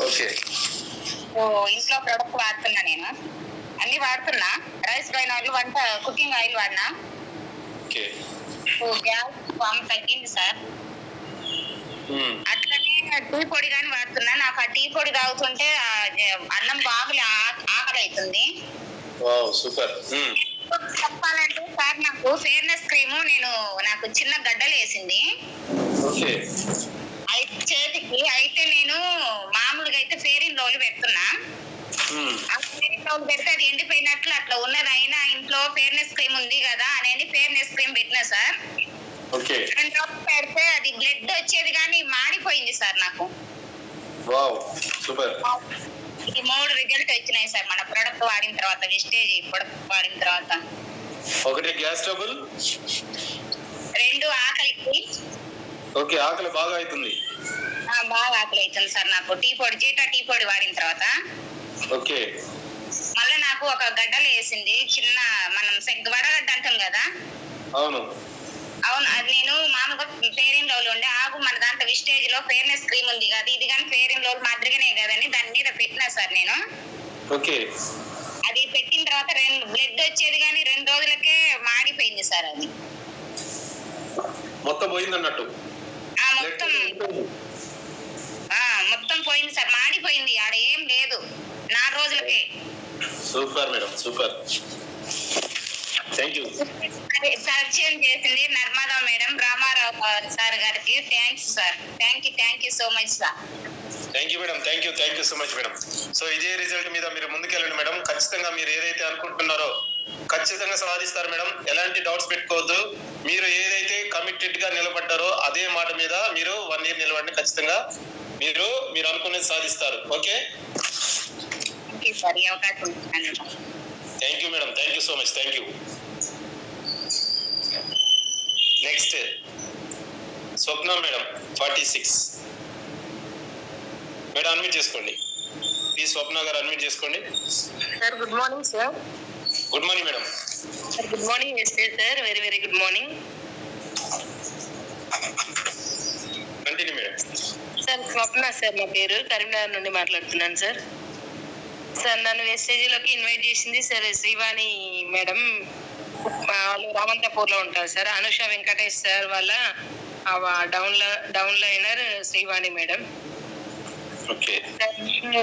Okay. So ఇంట్లో product వాడుతున్నా నేను, అన్ని వాడుతున్నా. రైస్ బ్రైన్ ఆయిల్, వంట కుకింగ్ ఆయిల్ వాడినా. ఓకే. సో గ్యాస్ ఫామ్ తగ్గింది సార్. అట్లనే టీ పొడి కానీ వాడుతున్నా. నాకు ఆ టీ పొడి తాగుతుంటే అన్నం బాగా ఆకలి అవుతుంది. సూపర్. చెప్పాలంటే సార్, నాకు ఫేర్నెస్ క్రీము నాకు చిన్న గడ్డలు వేసింది అయితే చేతికి. అయితే నేను మామూలుగా అయితే ఫేర్ అండ్ లవ్లీ పెడుతున్నా. ఆ ఫేర్ అండ్ లవ్లీ పెడితే అది ఎండిపోయినట్లు అట్లా ఉన్నది. అయినా ఇంట్లో ఫేర్నెస్ క్రీమ్ ఉంది కదా అనేది ఫేర్నెస్ క్రీమ్ పెట్టినా సార్. 2 రోజులు పెడితే అది బ్లడ్ వచ్చేది కానీ మాడిపోయింది సార్ నాకు. ఇది 3 రిజల్ట్ వచ్చినాయి సార్ మన ప్రొడక్ట్ వాడిన తర్వాత. వెస్టేజ్ ప్రొడక్ట్ వాడిన తర్వాత. 1 గ్యాస్ ట్రబుల్, 2 ఆకలికి. ఓకే. ఆకలి బాగా అవుతుంది. బాగా ఆకలి అవుతుంది సార్ నాకు టీ పొడి, జీటా టీ పొడి వాడిన తర్వాత. ఓకే. మళ్ళీ నాకు ఒక గడ్డలు వేసింది చిన్న, మనం వడగడ్డ అంటాం కదా. అవును, అది నేను మామూలుగా ఫేర్ అండ్ లవ్లీ ఉండే ఆగు మన దాంట్లో విస్టేజ్ లో ఫేర్నెస్ క్రీమ్ ఉంది కదా, ఇది కానీ ఫేర్ అండ్ లవ్లీ మాదిరిగానే కదని దాని మీద పెట్టినా సార్ నేను. ఓకే. అది పెట్టిన తర్వాత బ్లడ్ వచ్చేది కానీ 2 రోజులకే మాడిపోయింది సార్. అది మొత్తం పోయింది అన్నట్టు. మొత్తం పోయింది సార్, మాడిపోయింది. ఆడ ఏం లేదు 4 రోజులకే. Super madam, super. పరిచయం చేసింది నర్మదా మేడం, రామారావు సార్ గారికి thanks sir. Thank you so much sir. Thank you madam, thank you so much madam. So ఇదే రిజల్ట్ మీద మీరు ముందుకెళ్ళండి మేడం. ఖచ్చితంగా మీరు ఏదైతే అనుకుంటున్నారో ఖచ్చితంగా సాధిస్తారు మేడం. ఎలాంటి డౌట్స్ పెట్టుకోవద్దు. మీరు ఏదైతే కమిటెడ్ గా నిలబడ్డారో అదే మాట మీద మీరు 1 year నిలబడి ఖచ్చితంగా మీరు అనుకునేది సాధిస్తారు. Okay. Thank you madam, thank you so much. Thank you. Next Swapna madam 46. Madam unmute చేసుకోండి ప్లీజ్. స్వప్న గారు అన్మ్యూట్ చేసుకోండి. Sir good morning sir. Good morning madam. Good morning sir. Very very good morning. Continue madam. Sir Swapna sir, నా పేరు. కరీంనగర్ నుండి మాట్లాడుతున్నాను sir. Sir నన్ను వెస్టేజీలోకి invite చేసింది సార్ శ్రీవాణి మేడం. వాళ్ళు రామంతపూర్ లో ఉంటారు సార్. అనుష వెంకటేష్ సార్ వాళ్ళ డౌన్ లైనర్ శ్రీవాణి మేడం.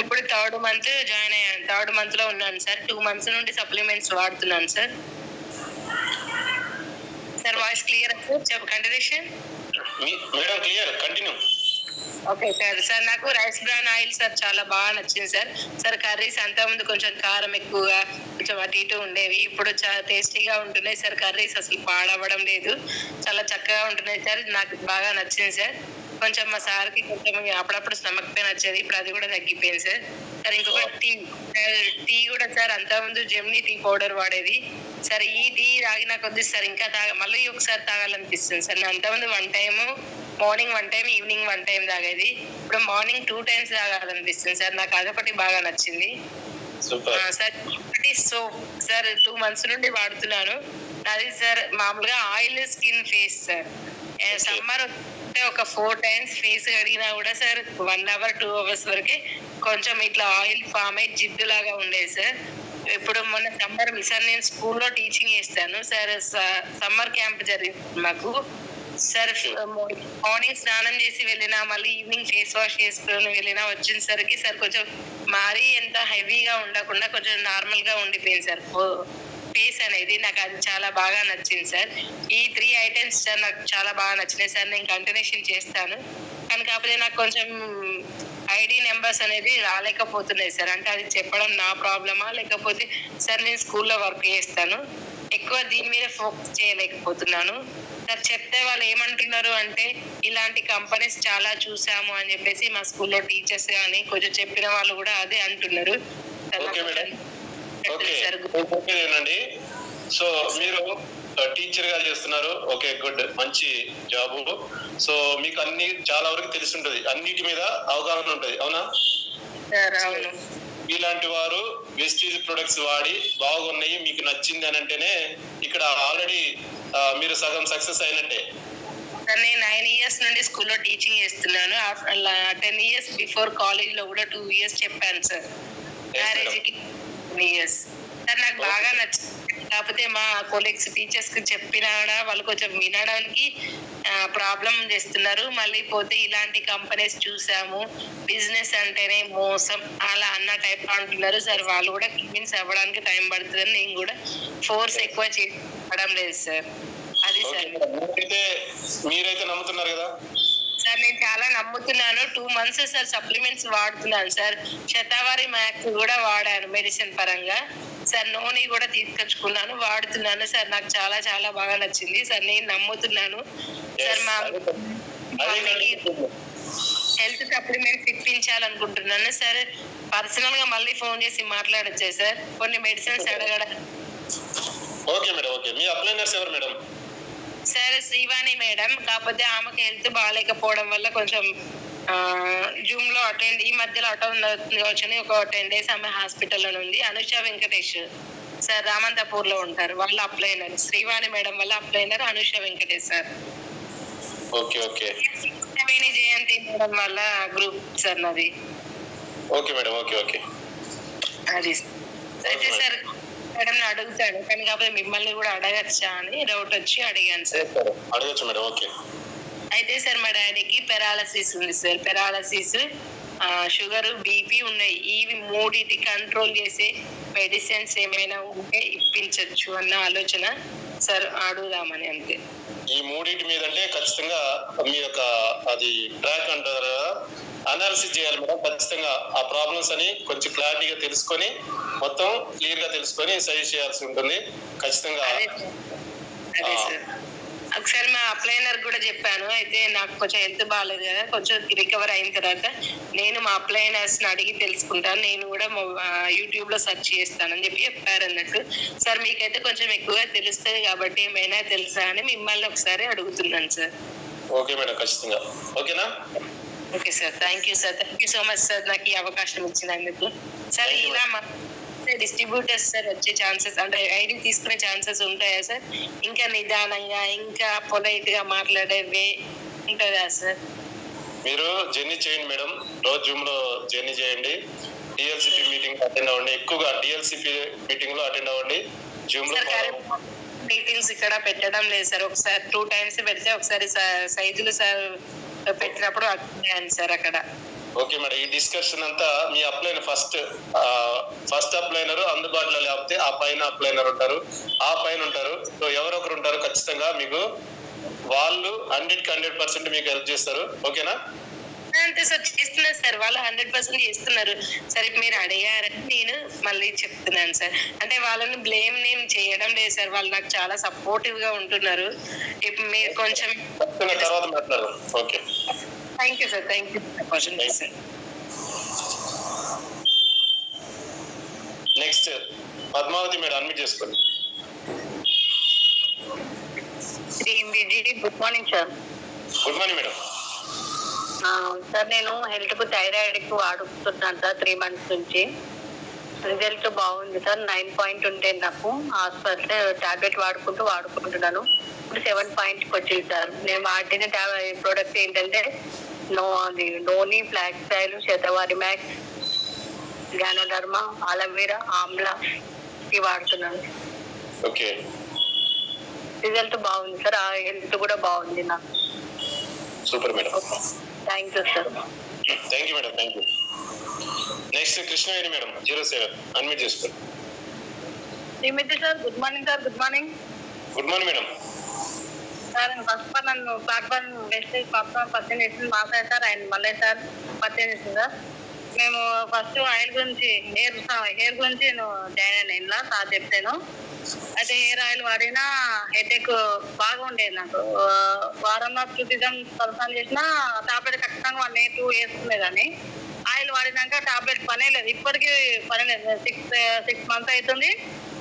ఇప్పుడు 3rd month జాయిన్ అయ్యాను. 3rd month లో ఉన్నాను సార్. 2 months నుండి సప్లిమెంట్స్ వాడుతున్నాను sir. Sir voice clear continuation? Madam clear, continue. Okay sir. Sir నాకు రైస్ బ్రాన్ ఆయిల్ సార్ చాలా బాగా నచ్చింది సార్. సార్ కర్రీస్ అంతకుముందు కొంచెం కారం ఎక్కువగా కొంచెం అటు ఇటు ఉండేవి, ఇప్పుడు చాలా టేస్టీగా ఉంటున్నాయి సార్. కర్రీస్ అసలు పాడవడం లేదు, చాలా చక్కగా ఉంటున్నాయి సార్. నాకు బాగా నచ్చింది సార్. కొంచెం మా సార్కి కొంచెం అప్పుడప్పుడు స్టమక్ పెయిన్ వచ్చేది, ఇప్పుడు అది కూడా తగ్గిపోయింది సార్. సార్ ఇంకొకటి టీ కూడా సార్, అంతకుముందు జెమినీ టీ పౌడర్ వాడేది సార్. ఈ టీ తాగినా కొద్ది సార్ ఇంకా మళ్ళీ ఒకసారి తాగాలనిపిస్తుంది సార్. నేను అంతకుముందు 1 time morning, 1 time evening, 1 time తాగేది. ఇప్పుడు మార్నింగ్ 2 times తాగాలనిపిస్తుంది సార్. నాకు అదొకటి బాగా నచ్చింది సార్. ఒకటి సోప్ సార్ 2 months నుండి వాడుతున్నాను. అది సార్ మామూలుగా oil skin face sir. Summer ఒక 4 times ఫేస్ కడిగినా కూడా సార్ 1 hour 2 hours వరకే కొంచెం ఇట్లా ఆయిల్ ఫామ్ అయ్యి జిడ్డు లాగా ఉండేది సార్. ఇప్పుడు మొన్న సమ్మర్ సార్ నేను స్కూల్లో టీచింగ్ చేస్తాను సార్. సమ్మర్ క్యాంప్ జరిగింది మాకు సార్. మార్నింగ్ స్నానం చేసి వెళ్ళినా, మళ్ళీ ఈవినింగ్ ఫేస్ వాష్ చేసుకుని వెళ్ళినా వచ్చేసరికి సార్ కొంచెం మరీ ఎంత హెవీగా ఉండకుండా కొంచెం నార్మల్ గా ఉండిపోయింది సార్ ఫేస్ అనేది. నాకు అది చాలా బాగా నచ్చింది సార్. ఈ 3 items సార్ నాకు చాలా బాగా నచ్చినాయి సార్. నేను కంటిన్యూషన్ చేస్తాను కానీ కాకపోతే నాకు కొంచెం ఐడి నెంబర్స్ అనేది రాలేకపోతున్నాయి సార్. అంటే అది చెప్పడం నా ప్రాబ్లమా లేకపోతే సార్ నేను స్కూల్లో వర్క్ చేస్తాను, ఎక్కువ దీని మీద ఫోకస్ చేయలేకపోతున్నాను సార్. చెప్తే వాళ్ళు ఏమంటున్నారు అంటే ఇలాంటి కంపెనీస్ చాలా చూసాము అని చెప్పేసి మా స్కూల్లో టీచర్స్ కానీ కొంచెం చెప్పిన వాళ్ళు కూడా అదే అంటున్నారు. సో మీరు టీచర్ గా చేస్తున్నారు, ఓకే గుడ్, మంచి జాబు. సో మీకు అన్ని చాలా వరకు తెలిసి ఉంటుంది, అన్నిటి మీద అవగాహన ఉంటుంది, అవునా? ఇలాంటి వారు వెస్టీజ్ ప్రొడక్ట్స్ వాడి బాగున్నాయి, మీకు నచ్చింది అని అంటేనే ఇక్కడ ఆల్రెడీ మీరు సగం సక్సెస్ అయినట్టే. నేను 9 ఇయర్స్ నుండి స్కూల్లో టీచింగ్ చేస్తున్నాను. 10 ఇయర్స్ బిఫోర్ కాలేజ్ లో కూడా 2 ఇయర్స్ చెప్పాను సార్. మ్యారేజ్కి 10 ఇయర్స్ సార్. నాకు బాగా నచ్చింది. కాకపోతే మా కొలీగ్స్ టీచర్స్ కి చెప్పినా కూడా వాళ్ళు కొంచెం వినడానికి ప్రాబ్లం చేస్తున్నారు. మళ్ళీ పోతే ఇలాంటి కంపెనీస్ చూసాము, బిజినెస్ అంటేనే మోసం అలా అన్న టైప్ అంటున్నారు సార్. వాళ్ళు కూడా కన్విన్స్ అవ్వడానికి టైం పడుతుందని నేను కూడా ఫోర్స్ ఎక్కువ చేయడం లేదు సార్. అది సార్. మీరైతే నమ్ముతున్నారు కదా సార్? నేను చాలా నమ్ముతున్నాను. 2 months సార్ సప్లిమెంట్స్ వాడుతున్నాను సార్. శతావారి మ్యాక్స్ కూడా వాడాను మెడిసిన్ పరంగా సార్. నూనె కూడా తీసుకొచ్చుకున్నాను, వాడుతున్నాను సార్. నాకు చాలా చాలా బాగా నచ్చింది సార్. నేను నమ్ముతున్నాను సార్. మా మమ్మీకి హెల్త్ సప్లిమెంట్స్ ఇప్పించాలనుకుంటున్నాను సార్. పర్సనల్ గా మళ్ళీ ఫోన్ చేసి మాట్లాడొచ్చా సార్? కొన్ని మెడిసిన్స్ అడగడం. Okay madam. ఓకే, మీ అప్లైనర్స్ ఎవరు మేడం? Sir Srivani madam. కాకపోతే ఆమెకి హెల్త్ బాగాలేకపోవడం వల్ల కొంచెం జూమ్ లో ఈ మధ్యలో అటెండ్ అవుతుంది. ఒక 10 days ఆమె హాస్పిటల్లో ఉంది. అనుష వెంకటేష్ సార్ రామంతపూర్ లో ఉంటారు. వాళ్ళ అప్లైనర్ శ్రీవాణి మేడం వల్ల upliner Anusha Venkatesh sir. Okay okay. Jayanti madam వల్ల గ్రూప్ సార్ నాది. Okay madam. Okay okay. అది అయితే సార్ మేడం అడుగుతాడు కానీ కాకపోతే మిమ్మల్ని కూడా అడగచ్చా అని డౌట్ వచ్చి అడిగాను సార్. అడగచ్చు మేడం. ఓకే. అయితే సార్ మా డాడీకి పెరాలసిస్ ఉంది సార్. పెరాలసిస్, షుగర్, బీపీ ఉన్నాయి. ఇవి మూడింటి కంట్రోల్ చేసే మెడిసిన్స్ ఏమైనా ఉంటే ఇప్పించవచ్చు అన్న ఆలోచన సార్. అడుగుదామని అంతే. ఈ మూడింటి మీద అంటే ఖచ్చితంగా మీ యొక్క అది ట్రాక్ అంటారు కదా, అనాలిసిస్ చేయాలి మేడం. ఖచ్చితంగా ఆ ప్రాబ్లమ్స్ అని కొంచెం క్లారిటీగా తెలుసుకొని మొత్తం క్లియర్ గా తెలుసుకొని సజెస్ట్ చేయాల్సి ఉంటుంది ఖచ్చితంగా. అదే సార్. ఒకసారి మా అప్లైనర్ కూడా చెప్పాను. అయితే నాకు కొంచెం హెల్త్ బాగాలేదు కదా, కొంచెం రికవర్ అయిన తర్వాత నేను మా అప్లైనర్స్ అడిగి తెలుసుకుంటాను. నేను కూడా యూట్యూబ్ లో సెర్చ్ చేస్తానని చెప్పారు అన్నట్టు సార్. మీకైతే కొంచెం ఎక్కువగా తెలుస్తుంది కాబట్టి ఏమైనా తెలుసా అని మిమ్మల్ని ఒకసారి అడుగుతున్నాను సార్. ఓకే మేడం, ఖచ్చితంగా. ఓకేనా? Okay sir. Thank you sir. Thank you so much sir నాకు ఈ అవకాశం ఇచ్చినందుకు సార్. ఇలా డిస్ట్రిబ్యూటర్స్ సార్ వచ్చే ఛాన్సెస్ అంటే ఐడి తీసుకునే ఛాన్సెస్ ఉంటాయా సార్? ఇంకా నిదానంగా ఇంకా పొలైట్ గా మాట్లాడే వే ఉంటుందా సార్? మీరు జర్నీ చేయండి మేడం. రోజు జూమ్ లో జర్నీ చేయండి. డిఎల్సిపి మీటింగ్ అటెండ్ అవ్వండి. ఎక్కువగా డిఎల్సిపి మీటింగ్ లో అటెండ్ అవ్వండి. జూమ్ లో మీటింగ్స్ ఇక్కడ పెట్టడం లేదు సార్. ఒకసారి 2 times పెడితే ఒకసారి సైజులు సార్ పెట్టినప్పుడు అటెండ్ సార్ అక్కడ. Okay madam. ఈ డిస్కషన్ అంతా మీ అప్లైనర్ ఫస్ట్ అప్లైనర్ అందుబాటులో లేకపోతే ఆ పైన అప్లైనర్ ఉంటారు, ఆ పైన ఉంటారు. సో ఎవరొకరు ఉంటారు ఖచ్చితంగా మీకు. వాళ్ళు 100% మీకు హెల్ప్ చేస్తారు. ఓకేనా? అంతే సార్. చేస్తున్నారు సార్ వాళ్ళు 100% చేస్తున్నారు సార్. మీరు అడిగారని నేను మళ్ళీ చెప్తున్నాను సార్. అంటే వాళ్ళని బ్లేమ్ నేను చేయడం లేదు సార్. వాళ్ళు నాకు చాలా సపోర్టివ్ గా ఉంటున్నారు. ఇప్పుడు మీరు కొంచెం తర్వాత మాట్లాడదాం. Okay. Thank you sir. Thank you sir. Next Padmavathi madam, admit చేసుకోండి. Good morning sir. Good morning madam. Sir నేను హెల్త్ కు థైరాయిడ్ కు వాడుతున్నాను సార్ 3 months నుంచి. రిజల్ట్ బాగుంది సార్. 9 point ఉంటే నాకు హాస్పిటల్ టాబ్లెట్ వాడుకుంటున్నాను. ఇప్పుడు 7 point వచ్చింది సార్. నేను వాడిన ప్రోడక్ట్ ఏంటంటే noni, flax oil, Shatavari max, ganoderma, aloe vera, amla ఇవి వాడుతున్నాను. ఓకే. రిజల్ట్ బాగుంది సార్. ఆ హెల్త్ కూడా బాగుంది నాకు. Super madam. Thank you sir. Thank you madam. Thank you. Next Krishnaveni madam 07 admit చేసుకోండి. Srimathi sir. Good morning sir. Good morning. Good morning madam. Sir first నన్ను platform vestige platform purchase చేసింది మా sir sir. ఆయన మళ్ళీ sir purchase చేసింది sir. మేము first oil గురించి hair గురించి నేను జాయిన్ అయిన ఇంట్లో సార్ చెప్తాను. అయితే హెయిర్ ఆయిల్ వాడినా హెడేక్ బాగా ఉండేది నాకు. వారంలో 2 times పర్సన్ చేసినా టాబ్లెట్ ఖచ్చితంగా 1 day 2 వేసుకునేదాన్ని. ఆయిల్ వాడినాక టాబ్లెట్ పనే లేదు. ఇప్పటికీ పని లేదు. 6 months అవుతుంది.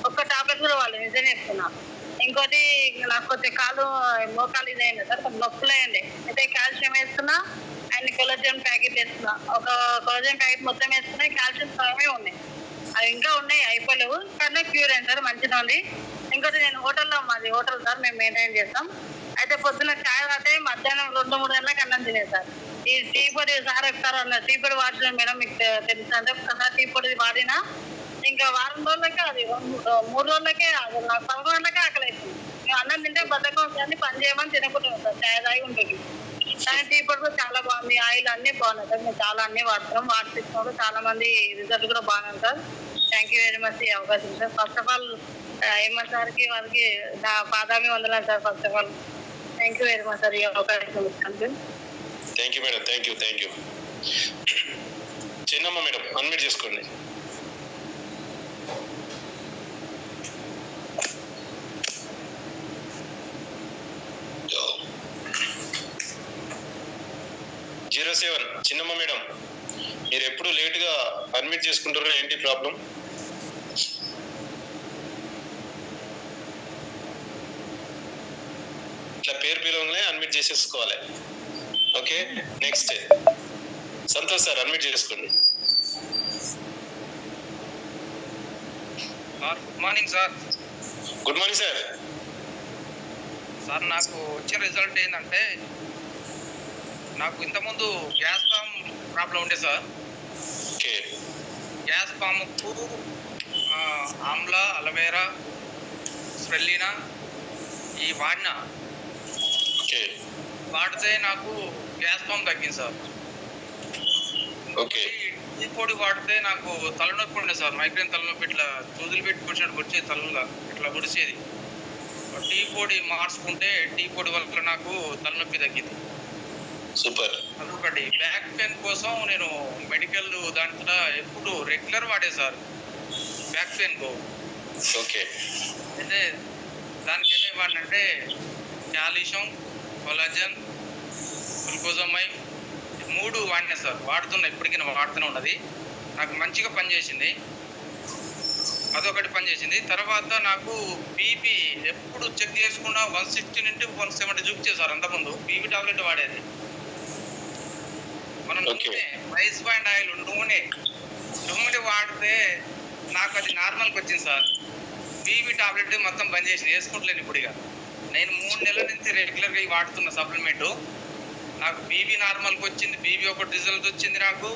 ఒక్క టాబ్లెట్ కూడా వాళ్ళు నిజం చెప్తున్నా. ఇంకోటి నాకు కొంచెం మోకాలు ఇదైంది సార్. కొంచెం నొప్పులు అయ్యండి. అయితే కాల్షియం వేస్తున్నా అండ్ కొలజన్ ప్యాకెట్ వేస్తున్నా. ఒక కొలజన్ ప్యాకెట్ మొత్తం వేసుకున్నా. కాల్షియం సగమే ఉన్నాయి. అవి ఇంకా ఉన్నాయి, అయిపోలేవు. కానీ క్యూర్ అయింది సార్. మంచిగా ఉంది. ఇంకోటి నేను మాది హోటల్ సార్ మేము మెయింటైన్ చేస్తాం. అయితే పొద్దున చాయ్ తాగితే మధ్యాహ్నం 2-3 గంటలకు అన్నం తినేది సార్. ఈ టీ పొడి సార్ చెప్తారు అన్నారు, టీ పొడి వాడుతున్నాం మేడం మీకు తెలుసు అంటే ఒక్కసారి టీ పొడి వాడినా ఇంకా వారం రోజులకే అది 3 రోజులకే అది నాకు 11 గంటలకే ఆకలి అవుతుంది. మేము అన్నం తింటే బద్దకం వస్తుంది, పని చేయమని తినకుంటున్నాం సార్, చాయ్ తాగి ఉంటుంది. కానీ టీ పొడి కూడా చాలా బాగుంది, ఆయిల్ అన్ని బాగున్నాయి సార్. మేము చాలా అన్ని వాడుతున్నాం, వాడుతున్నాం. చాలా మంది రిజల్ట్ కూడా బాగున్నాయి sir. Thank you very much ఈ అవకాశం sir. First of all MS సార్కి వారికి నా పాదామి వందనాలు sir. First of all thank you very much sir ఈ అవకాశం ఇచ్చినందుకు. Thank you madam, thank you. చిన్నమ్మ మేడం అన్మ్యూట్ చేసుకోండి. జీరో 7 చిన్నమ్మ మేడం, మీరు ఎప్పుడు లేట్ గా అడ్మిట్ చేసుకుంటారో ఏంటి ప్రాబ్లం? ఇట్లా పేరు పిలవగానే అడ్మిట్ చేసేసుకోవాలి. Okay, next Santosh sir admit చేసుకోండి. Good morning sir. Good morning sir. Sir నాకు వచ్చిన రిజల్ట్ ఏంటంటే నాకు ఇంతకుముందు గ్యాస్ ఫామ్ ప్రాబ్లం ఉండే సార్. ఓకే. గ్యాస్ ఫామ్కు ఆమ్లా, అలవేరా, స్ప్రెల్లినా ఈ వాడినా. ఓకే. వాడితే నాకు గ్యాస్ ఫామ్ తగ్గింది సార్. ఓకే. టీ పొడి వాడితే నాకు తలనొప్పి ఉండే సార్, మైగ్రేన్ తలనొప్పి, ఇట్లా తూదులు పెట్టి కూర్చున్నట్టు వచ్చేది, తలగా ఇట్లా పొడిచేది. టీ పొడి మార్చుకుంటే టీ పొడి వల్ల నాకు తలనొప్పి తగ్గింది. సూపర్. అదొకటి. బ్యాక్ పెయిన్ కోసం నేను మెడికల్ దాంట్లో ఎప్పుడు రెగ్యులర్ వాడే సార్ బ్యాక్ పెయిన్కు. ఓకే. అయితే దానికి ఏమేమి వాడినంటే క్యాల్షియం, కొలాజన్, గ్లూకోజమైన్ 3 వాడినా సార్. వాడుతున్నా, ఇప్పటికీ వాడుతూనే ఉన్నది. నాకు మంచిగా పనిచేసింది, అదొకటి పనిచేసింది. తర్వాత నాకు బీపీ ఎప్పుడు చెక్ చేసుకున్నా 160 నుండి 170 చూపించేది సార్. అంతకుముందు బీపీ టాబ్లెట్ వాడేది. మనం నూనె, రైస్ బ్రాండ్ ఆయిల్, నూనె వాడితే నాకు అది నార్మల్కి వచ్చింది సార్. బీపీ టాబ్లెట్ మొత్తం బంద్ చేసి వేసుకుంటలేను ఇప్పుడు. ఇక నేను 3 నెలల నుంచి రెగ్యులర్గా వాడుతున్న సప్లిమెంట్. నాకు బీపీ నార్మల్కి వచ్చింది, బీపీ ఒకటి రిజల్ట్ వచ్చింది, నాకు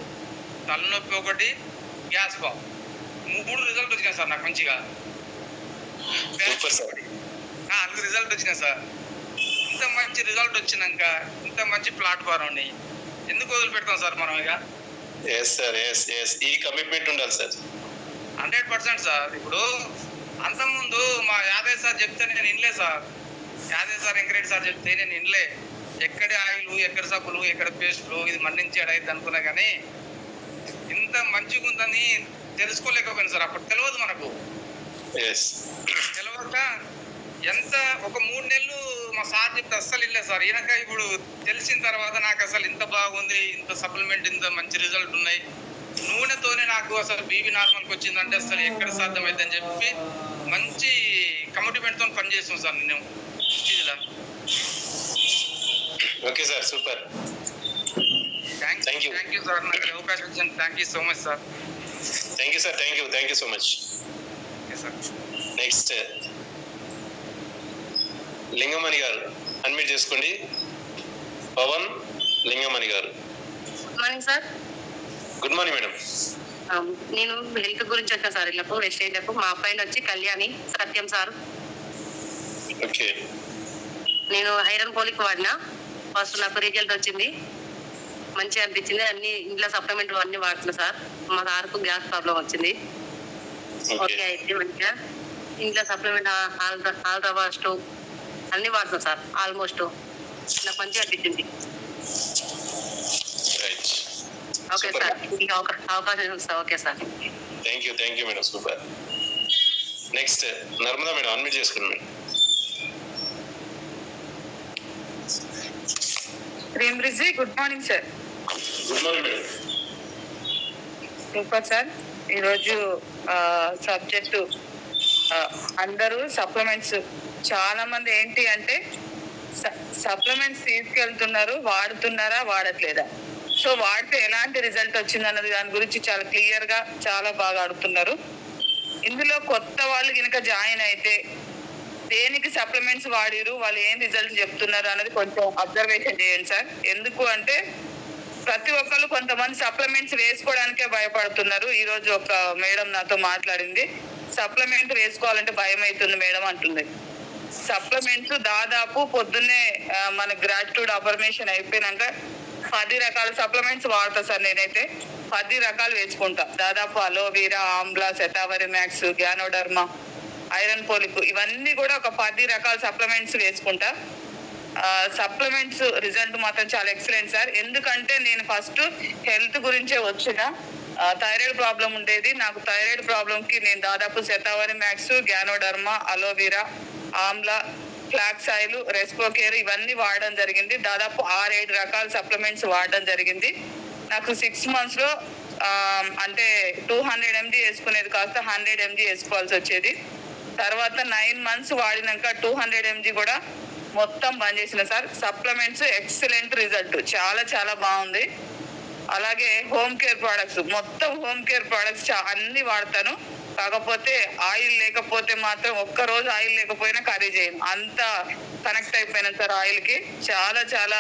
తలనొప్పి ఒకటి, గ్యాస్ ఫామ్ 3 రిజల్ట్ వచ్చినాయి సార్ నాకు మంచిగా. అన్ని రిజల్ట్ వచ్చినాయి సార్. ఇంత మంచి రిజల్ట్ వచ్చినాక ఇంత మంచి ప్లాట్ఫామ్ని ఎందుకు వదిలిపెడతాం సార్ మనం? ఇక ఈ కమిట్మెంట్ ఉండాలి సార్. 100% సార్. ఇప్పుడు అంతకుముందు మా యాదయ్య సార్ చెప్తే నేను వినలే sir. Yadaiah sir, Venkareddy sir చెప్తే నేను వినలే. ఎక్కడ ఆయిల్, ఎక్కడ సబ్బులు, ఎక్కడ పేస్టులు, ఇది మన్నించి ఎడైతే అనుకున్నా. కానీ ఇంత మంచిగా ఉందని తెలుసుకోలేకపోయింది సార్. అప్పుడు తెలియదు మనకు. తెలియక ఎంత ఒక 3 నెలలు మా సార్ చెప్తే అస్సలు ఇల్లే సార్. ఈయనక ఇప్పుడు తెలిసిన తర్వాత నాకు అసలు ఇంత బాగుంది, ఇంత సప్లిమెంట్, ఇంత మంచి రిజల్ట్ ఉన్నాయి, నూనెతోనే నాకు అసలు బీపీ నార్మల్కి వచ్చిందంటే అసలు ఎక్కడ సాధ్యమైంది అని చెప్పి మంచి కమిట్మెంట్తో పనిచేస్తాం సార్ నేను ఇలా. Okay sir, super. Thank you sir, నాకు అవకాశం ఇచ్చాను. Thank you so much sir. Thank you sir, thank you so much. Okay sir. Next Lingamani గారు అడ్మిట్ చేసుకోండి. పవన్ లింగమణి గారు. Good morning sir. Good morning madam. నేను హెల్త్ గురించి వచ్చాను సార్. ఇళ్ళకు వెస్టేజ్లకు. మా అబ్బాయిని వచ్చి కళ్యాణి సత్యం సార్. ఓకే. నేను ఐరన్ పోలిక్ వాడినా. ఫస్ట్ నాకు రిజల్ట్ వచ్చింది, మంచిగా అనిపించింది. అన్ని ఇంట్లో సప్లిమెంట్ అన్ని వాడుతున్నా సార్. మా సార్కు గ్యాస్ ప్రాబ్లం వచ్చింది, ఓకే అయితే మంచిగా ఇంట్లో సప్లిమెంట్ ఆల్ట్రా స్టవ్ అన్ని వాడుతున్నాం సార్. ఆల్మోస్ట్ నాకు మంచిగా అనిపించింది. ఓకే సార్, మీకు అవకాశం ఉంది sir. Okay sir, thank you madam, super. Next Narmada madam admit చేసుకున్నాం. ప్రేమ్రిజీ, good morning sir. Good morning madam. Super sir. ఈరోజు సబ్జెక్టు అందరూ సప్లిమెంట్స్, చాలా మంది ఏంటి అంటే సప్లిమెంట్స్ తీసుకెళ్తున్నారు, వాడుతున్నారా వాడట్లేదా, సో వాడితే ఎలాంటి రిజల్ట్ వచ్చింది అన్నది దాని గురించి చాలా క్లియర్ గా చాలా బాగా అడుగుతున్నారు. ఇందులో కొత్త వాళ్ళు కనుక జాయిన్ అయితే దేనికి సప్లిమెంట్స్ వాడిరు, వాళ్ళు ఏం రిజల్ట్ చెప్తున్నారు అనేది కొంచెం అబ్జర్వేషన్ చేయండి సార్. ఎందుకు అంటే ప్రతి ఒక్కరు కొంతమంది సప్లిమెంట్స్ వేసుకోవడానికే భయపడుతున్నారు. ఈ రోజు ఒక మేడం నాతో మాట్లాడింది, సప్లిమెంట్ వేసుకోవాలంటే భయం అవుతుంది మేడం అంటుంది. సప్లిమెంట్స్ దాదాపు పొద్దున్నే మన గ్రాటిట్యూడ్ అఫర్మేషన్ అయిపోయినాక 10 రకాల సప్లిమెంట్స్ వాడతా సార్. నేనైతే 10 రకాలు వేసుకుంటా. దాదాపు aloe vera, Amla, shatavari max, ganoderma, iron folic, ఇవన్నీ కూడా ఒక 10 రకాల సప్లిమెంట్స్ వేసుకుంటా. సప్లిమెంట్స్ రిజల్ట్ మాత్రం చాలా ఎక్సలెంట్ సార్. ఎందుకంటే నేను ఫస్ట్ హెల్త్ గురించే వచ్చిన, థైరాయిడ్ ప్రాబ్లం ఉండేది నాకు. థైరాయిడ్ ప్రాబ్లం కి నేను దాదాపు Shatavari max, ganoderma, aloe vera, amla, flax oil, Respocare ఇవన్నీ వాడడం జరిగింది. దాదాపు 6-7 రకాల సప్లిమెంట్స్ వాడడం జరిగింది. నాకు 6 months లో అంటే 200 mg వేసుకునేది కాస్త 100 mg వేసుకోవాల్సి వచ్చేది. తర్వాత 9 months వాడినాక 200 mg కూడా మొత్తం బంద్ చేసిన సార్. సప్లిమెంట్స్ ఎక్సలెంట్ రిజల్ట్, చాలా చాలా బాగుంది. అలాగే హోమ్ కేర్ ప్రొడక్ట్స్, మొత్తం హోమ్ కేర్ ప్రొడక్ట్స్ అన్ని వాడతాను. కాకపోతే ఆయిల్ లేకపోతే మాత్రం, ఒక్కరోజు ఆయిల్ లేకపోయినా కర్రీ చేయను, అంత కనెక్ట్ అయిపోయినాను సార్ ఆయిల్ కి. చాలా చాలా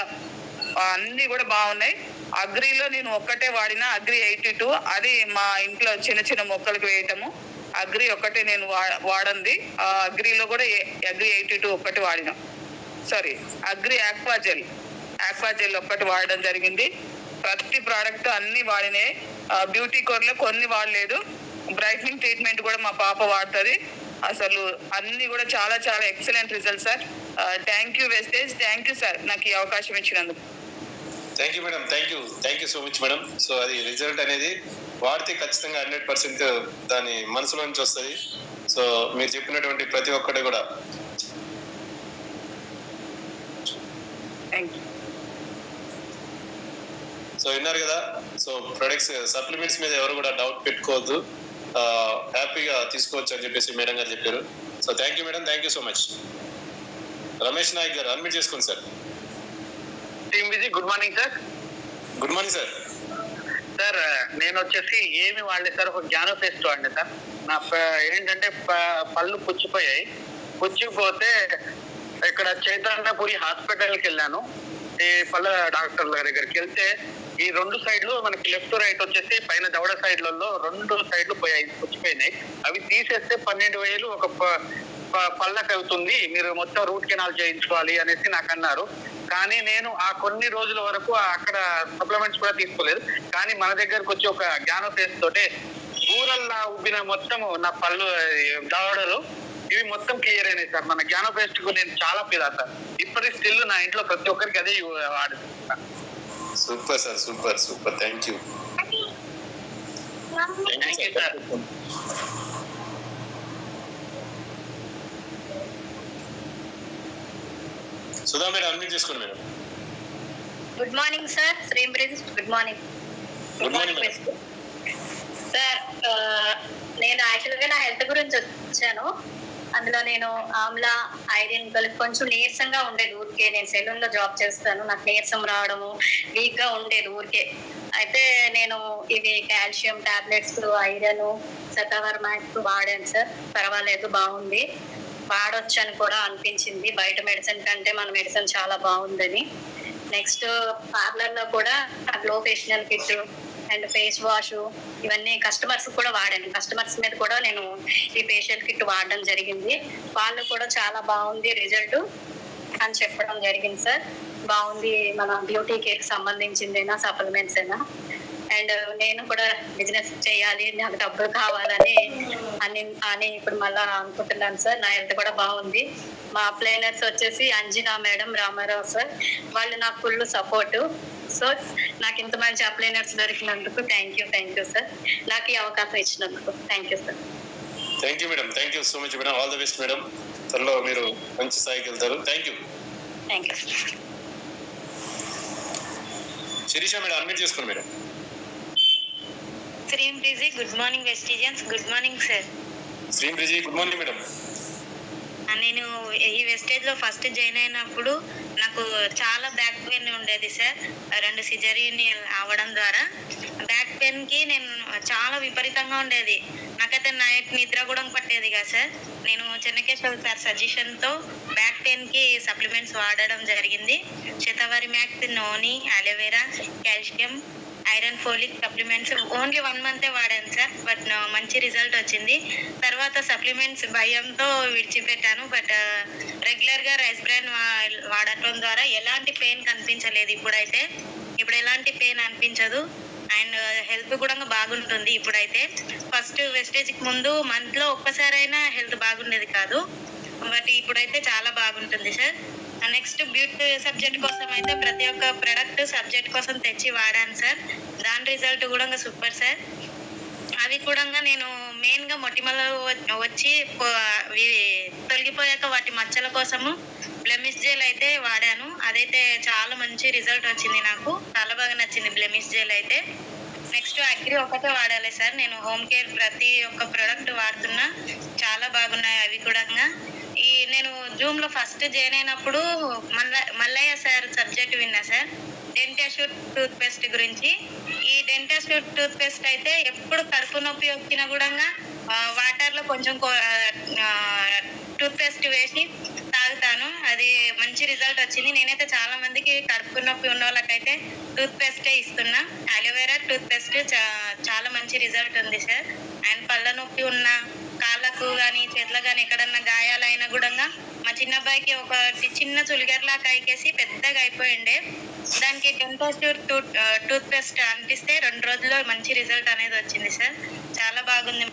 అన్ని కూడా బాగున్నాయి. అగ్రిలో నేను ఒక్కటే వాడిన, అగ్రి 82, అది మా ఇంట్లో చిన్న చిన్న మొక్కలకు వేయటము. అగ్రి ఒక్కటే నేను వాడంది. ఆ అగ్రిలో కూడా అగ్రి 82 ఒక్కటి వాడిన. సారీ, అగ్రి ఆక్వాజెల్ ఒక్కటి వాడడం జరిగింది. ప్రతి ప్రోడక్ట్ అన్ని వాడినాయి. బ్యూటీ కోర్లో కొన్ని వాడలేదు. బ్రైట్నింగ్ ట్రీట్మెంట్ కూడా మా పాప వాడుతుంది. అసలు అన్ని కూడా చాలా చాలా excellent result sir. Thank you Vestige, thank you sir నాకు ఈ అవకాశం ఇచ్చినందుకు. Thank you madam, thank you so much madam. So అది రిజల్ట్ అనేది వాడితే ఖచ్చితంగా 100% దాని మనసులో నుంచి వస్తుంది. సో మీరు చెప్పినటువంటి ప్రతి ఒక్కటి కూడా సో విన్నారు కదా. సో ప్రొడక్ట్స్ సప్లిమెంట్స్ మీద ఎవరు కూడా డౌట్ పెట్టుకోవద్దు, హ్యాపీగా తీసుకోవచ్చు అని చెప్పేసి మేడం గారు చెప్పారు. So thank you madam, thank you so much. Ramesh Nayak గారు అడ్మిట్ చేసుకోండి sir. Good morning sir. Good morning sir. Sir నేను వచ్చేసి ఏమి వాడలేదు సార్, ఒక జ్ఞానో పేస్ట్ వాడినా సార్. నా ఏంటంటే పళ్ళు పుచ్చిపోతే ఇక్కడ చైతన్యపురి హాస్పిటల్కి వెళ్ళాను. ఈ పళ్ళ డాక్టర్ దగ్గరికి వెళ్తే ఈ 2 సైడ్లు మనకి లెఫ్ట్ రైట్ వచ్చేసి పైన దవడ సైడ్లలో 2 సైడ్లు పుచ్చిపోయినాయి. అవి తీసేస్తే 12,000 ఒక పళ్ళకి అవుతుంది, మీరు మొత్తం రూట్ కెనాల్ చేయించుకోవాలి అనేసి నాకు అన్నారు. కానీ నేను ఆ కొన్ని రోజుల వరకు అక్కడ సప్లిమెంట్స్ కూడా తీసుకోలేదు. కానీ మన దగ్గరకు వచ్చి ఒక జ్ఞానో పేస్ట్ తోటే ఊరల్లా ఉబ్బిన మొత్తము నా పళ్ళు దవడలు ఇవి మొత్తం క్లియర్ అయినాయి సార్. మన జ్ఞానో పేస్ట్ కు నేను చాలా ఫీల్ అవుతాను. ఇప్పటికి స్టిల్ నా ఇంట్లో ప్రతి ఒక్కరికి అదే వాడుతున్నాను. Super sir, super. Thank you sir. Sudha madam admit చేసుకోండి మేడం. Good morning sir. శ్రీం బ్రిజ్, good morning. Good morning sir, నేను యాక్చువల్గా నా హెల్త్ గురించి వచ్చాను. అందులో నేను ఆమ్లా, ఐరన్ కలిపి కొంచెం నీరసంగా ఉండేది ఊరికే. నేను సెలూన్ లో జాబ్ చేస్తాను, నాకు నీరసం రావడము, వీక్ గా ఉండేది ఊరికే. అయితే నేను ఇవి కాల్షియం టాబ్లెట్స్, ఐరన్, శతావర్ మ్యాక్స్ వాడాను సార్. పర్వాలేదు, బాగుంది, వాడొచ్చు అని కూడా అనిపించింది. బయట మెడిసిన్ కంటే మన మెడిసిన్ చాలా బాగుందని. నెక్స్ట్ పార్లర్ లో కూడా glow facial kit and face wash ఇవన్నీ కస్టమర్స్ కూడా వాడాను. కస్టమర్స్ మీద కూడా నేను ఈ ఫేషియల్ కిట్ వాడడం జరిగింది. వాళ్ళు కూడా చాలా బాగుంది రిజల్ట్ అని చెప్పడం జరిగింది సార్. బాగుంది, మన బ్యూటీ కేర్ సంబంధించిందేనా, సప్లిమెంట్స్ అయినా. అండ్ నేను కూడా బిజినెస్ చేయాలి, నాకు డబ్బులు కావాలని అని ఇప్పుడు మళ్ళా అనుకుంటున్నాను సార్. నా హెల్త్ కూడా బాగుంది. మా ప్లేనర్స్ వచ్చేసి అంజినా మేడం, రామారావు సార్, వాళ్ళు నాకు ఫుల్ సపోర్ట్. సో నాకు ఇంత మంచి అప్లైనర్స్ దొరికినందుకు థ్యాంక్ యూ సార్. నాకు ఈ అవకాశం ఇచ్చినందుకు thank you sir. Thank you madam, thank you so much madam. All the best madam. త్వరలో మీరు మంచి స్థాయికి వెళ్తారు. Thank you sir. Sirisha madam admit చేసుకోండి మేడం. శ్రీం బ్రిజీ, good morning Vestigians, good morning sir. శ్రీం బ్రిజీ, గుడ్ మార్నింగ్ మేడం. నేను నేను ఈ వెస్టేజ్ లో ఫస్ట్ జాయిన్ అయినప్పుడు నాకు చాలా బ్యాక్ పెయిన్ ఉండేది సార్. 2 సిజరీన్ అవ్వడం ద్వారా బ్యాక్ పెయిన్ కి నేను చాలా విపరీతంగా ఉండేది. నాకైతే నైట్ నిద్ర కూడా పట్టేది కదా సార్. నేను చెన్నకేశ్వర సార్ సజెషన్ తో బ్యాక్ పెయిన్ కి సప్లిమెంట్స్ వాడడం జరిగింది. Shatavari max, noni, aloe vera, calcium, iron, folic supplements only 1 మంతే వాడాను సార్. బట్ మంచి రిజల్ట్ వచ్చింది. తర్వాత సప్లిమెంట్స్ భయంతో విడిచిపెట్టాను. బట్ రెగ్యులర్ గా రైస్ బ్రాన్ వాడటం ద్వారా ఎలాంటి పెయిన్ కనిపించలేదు. ఇప్పుడు ఎలాంటి పెయిన్ అనిపించదు అండ్ హెల్త్ కూడా బాగుంటుంది. ఇప్పుడైతే ఫస్ట్ వెస్టేజ్ కి ముందు మంత్ లో ఒక్కసారైనా హెల్త్ బాగుండేది కాదు. బట్ ఇప్పుడైతే చాలా బాగుంటుంది సార్. నెక్స్ట్ బ్యూటీ సబ్జెక్ట్ కోసం అయితే ప్రతి ఒక్క ప్రొడక్ట్ సబ్జెక్ట్ కోసం తెచ్చి వాడాను సార్. దాని రిజల్ట్ కూడా సూపర్ సార్. అవి కూడా నేను మెయిన్ గా మొటిమలు వచ్చి తొలగిపోయాక వాటి మచ్చల కోసము బ్లెమిష్ జెల్ అయితే వాడాను. అదైతే చాలా మంచి రిజల్ట్ వచ్చింది. నాకు చాలా బాగా నచ్చింది బ్లెమిష్ జెల్ అయితే. నెక్స్ట్ అగ్రి ఒకటే వాడాలి సార్. నేను హోమ్ కేర్ ప్రతి ఒక్క ప్రోడక్ట్ వాడుతున్నా, చాలా బాగున్నాయి అవి కూడా. నేను జూమ్ లో ఫస్ట్ జాయిన్ అయినప్పుడు మల్లయ్య సార్ సబ్జెక్ట్ విన్నా సార్, డెంటాష్యూర్ టూత్ పేస్ట్ గురించి. ఈ డెంటాష్యూర్ టూత్ పేస్ట్ అయితే ఎప్పుడు కడుపు నొప్పి వచ్చినా కూడా వాటర్ లో కొంచెం టూత్ పేస్ట్ వేసి తాగుతాను. అది మంచి రిజల్ట్ వచ్చింది. నేనైతే చాలా మందికి కడుపు నొప్పి ఉన్న వాళ్ళకైతే టూత్ పేస్టే ఇస్తున్నా. అలోవెరా టూత్ పేస్ట్ చాలా మంచి రిజల్ట్ ఉంది సార్. అండ్ పళ్ళ నొప్పి ఉన్న కాళ్ళకు కానీ చేతులకు కానీ ఎక్కడన్నా గాయాలైనా కూడా మా చిన్న అబ్బాయికి ఒక చిన్న చులిగర్లా కాయకేసి పెద్దగా అయిపోయిండే. దానికి డెంటాష్యూర్ టూత్ పేస్ట్ అంటిస్తే 2 రోజుల్లో మంచి రిజల్ట్ అనేది వచ్చింది సార్. చాలా బాగుంది.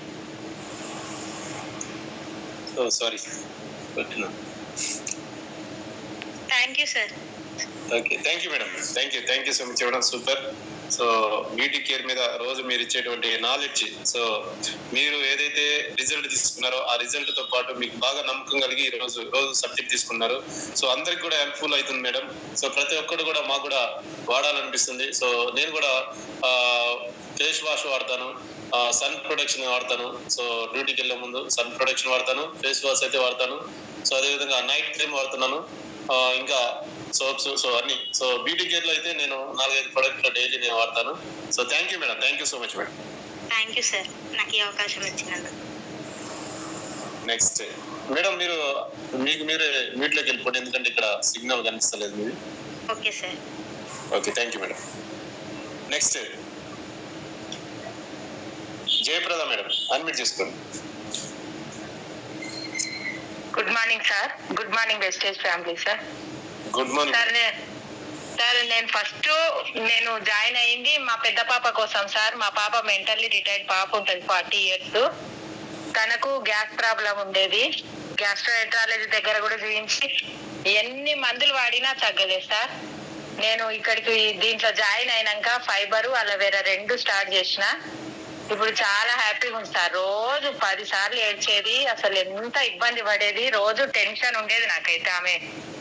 Sorry, thank you sir. Okay, thank you madam. Thank you so much madam. Super. So beauty care మీద రోజు మీరు ఇచ్చేటువంటి నాలెడ్జ్, సో మీరు ఏదైతే రిజల్ట్ తీసుకున్నారో ఆ రిజల్ట్ తో పాటు మీకు బాగా నమ్మకం కలిగి రోజు సబ్జెక్ట్ తీసుకున్నారు. సో అందరికి కూడా హెల్ప్ఫుల్ అవుతుంది మేడం. సో ప్రతి ఒక్కరు కూడా మాకు కూడా వాడాలనిపిస్తుంది. సో నేను కూడా ఫేస్ వాష్ వాడతాను, సన్ ప్రొడక్షన్ వాడతాను. సో డ్యూటీకి వెళ్ళే ముందు సన్ ప్రొడక్షన్ వాడతాను, ఫేస్ వాష్ అయితే వాడతాను. సో అదేవిధంగా నైట్ క్రీమ్ వాడుతున్నాను, ఇంకా సోప్స్. సో అన్ని. సో బ్యూటీ కేర్ లో అయితే నేను 4-5 ప్రొడక్ట్ డైలీ నేను వాడతాను. So thank you madam. Thank you so much madam. Thank you sir, నాకు ఈ అవకాశం ఇచ్చినందుకు. నెక్స్ట్ మేడం, మీరే మ్యూట్లోకి వెళ్ళిపోండి, ఎందుకంటే ఇక్కడ సిగ్నల్ కనిపిస్తలేదు మీది. Okay sir. Okay, thank you madam. Next Jayaprada madam, unmute చేసుకోండి. Good morning sir. Good morning Vestige family sir. Good morning sir. నేను జాయిన్ అయ్యింది మా పెద్ద పాప కోసం సార్. మా పాప మెంటల్లీ రిటైర్డ్ పాప ఉంటుంది, 40 years. తనకు గ్యాస్ ప్రాబ్లం ఉండేది. గ్యాస్ట్రోఎంట్రాలజీ దగ్గర కూడా చూపించి ఎన్ని మందులు వాడినా తగ్గలేదు సార్. నేను ఇక్కడికి దీంట్లో జాయిన్ అయినాక ఫైబరు, అలోవెరా 2 స్టార్ట్ చేసిన. ఇప్పుడు చాలా హ్యాపీగా ఉంది సార్. రోజు 10 సార్లు ఏడ్చేది, అసలు ఎంత ఇబ్బంది పడేది. రోజు టెన్షన్ ఉండేది నాకైతే.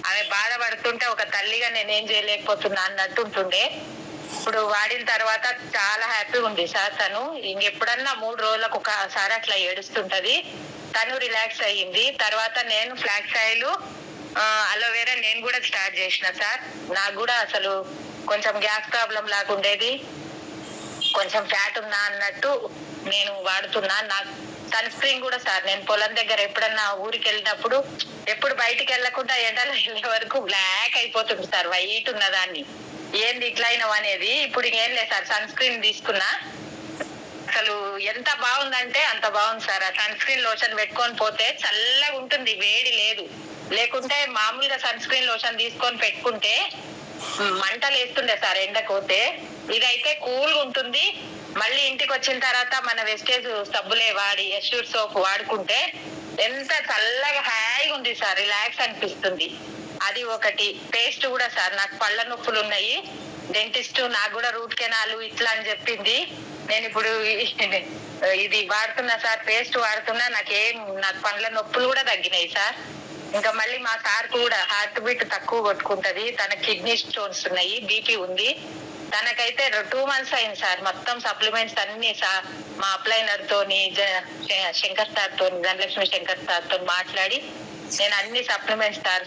ఆమె బాధపడుతుంటే ఒక తల్లిగా నేనేం చేయలేకపోతున్నా అన్నట్టు ఉంటుండే. ఇప్పుడు వాడిన తర్వాత చాలా హ్యాపీగా ఉంది సార్. తను ఇంకెప్పుడన్నా 3 రోజులకు ఒకసారి అట్లా ఏడుస్తుంటది. తను రిలాక్స్ అయ్యింది. తర్వాత నేను ఫ్లాక్స్ ఆయిల్, అలోవెరా నేను కూడా స్టార్ట్ చేసిన సార్. నాకు కూడా అసలు కొంచెం గ్యాస్ ప్రాబ్లం లాగుండేది, కొంచెం ఫ్యాట్ ఉన్నా అన్నట్టు నేను వాడుతున్నా. నాకు సన్ స్క్రీన్ కూడా సార్, నేను పొలం దగ్గర ఎప్పుడన్నా ఊరికి వెళ్ళినప్పుడు ఎప్పుడు బయటికి వెళ్ళకుండా ఎండలో వెళ్ళే వరకు బ్లాక్ అయిపోతుంది సార్, వైట్ ఉన్నదాన్ని. ఏంది ఇట్లా అయినావు అనేది. ఇప్పుడు ఏం లేదు సార్, సన్ స్క్రీన్ తీసుకున్నా. అసలు ఎంత బాగుందంటే అంత బాగుంది సార్. ఆ సన్ స్క్రీన్ లోషన్ పెట్టుకొని పోతే చల్లగా ఉంటుంది, వేడి లేదు. లేకుంటే మామూలుగా సన్ స్క్రీన్ లోషన్ తీసుకొని పెట్టుకుంటే మంటలు వేస్తుండే సార్ ఎండకోతే. ఇదైతే కూల్గా ఉంటుంది. మళ్ళీ ఇంటికి వచ్చిన తర్వాత మన వెస్టేజ్ సబ్బులే వాడి ఎష్యూర్ సోప్ వాడుకుంటే ఎంత చల్లగా హాయిగా ఉంది సార్, రిలాక్స్ అనిపిస్తుంది. అది ఒకటి. పేస్ట్ కూడా సార్, నాకు పళ్ళ నొప్పులు ఉన్నాయి. డెంటిస్ట్ నాకు కూడా రూట్ కెనాల్ ఇట్లా అని చెప్పింది. నేను ఇప్పుడు ఇది వాడుతున్నా సార్, పేస్ట్ వాడుతున్నా. నాకు పండ్ల నొప్పులు కూడా తగ్గినాయి సార్. ఇంకా మళ్ళీ మా సార్ కూడా హార్ట్ బీట్ తక్కువ కొట్టుకుంటది. తన కిడ్నీ స్టోన్స్ ఉన్నాయి, బీపీ ఉంది. తనకైతే 2 months అయింది సార్. మొత్తం సప్లిమెంట్స్ అన్ని మా అప్లైనర్ తోని, శంకర్ సార్ తోని, ధనలక్ష్మి శంకర్ సార్ తోని మాట్లాడి నేను అన్ని సప్లిమెంట్స్ సార్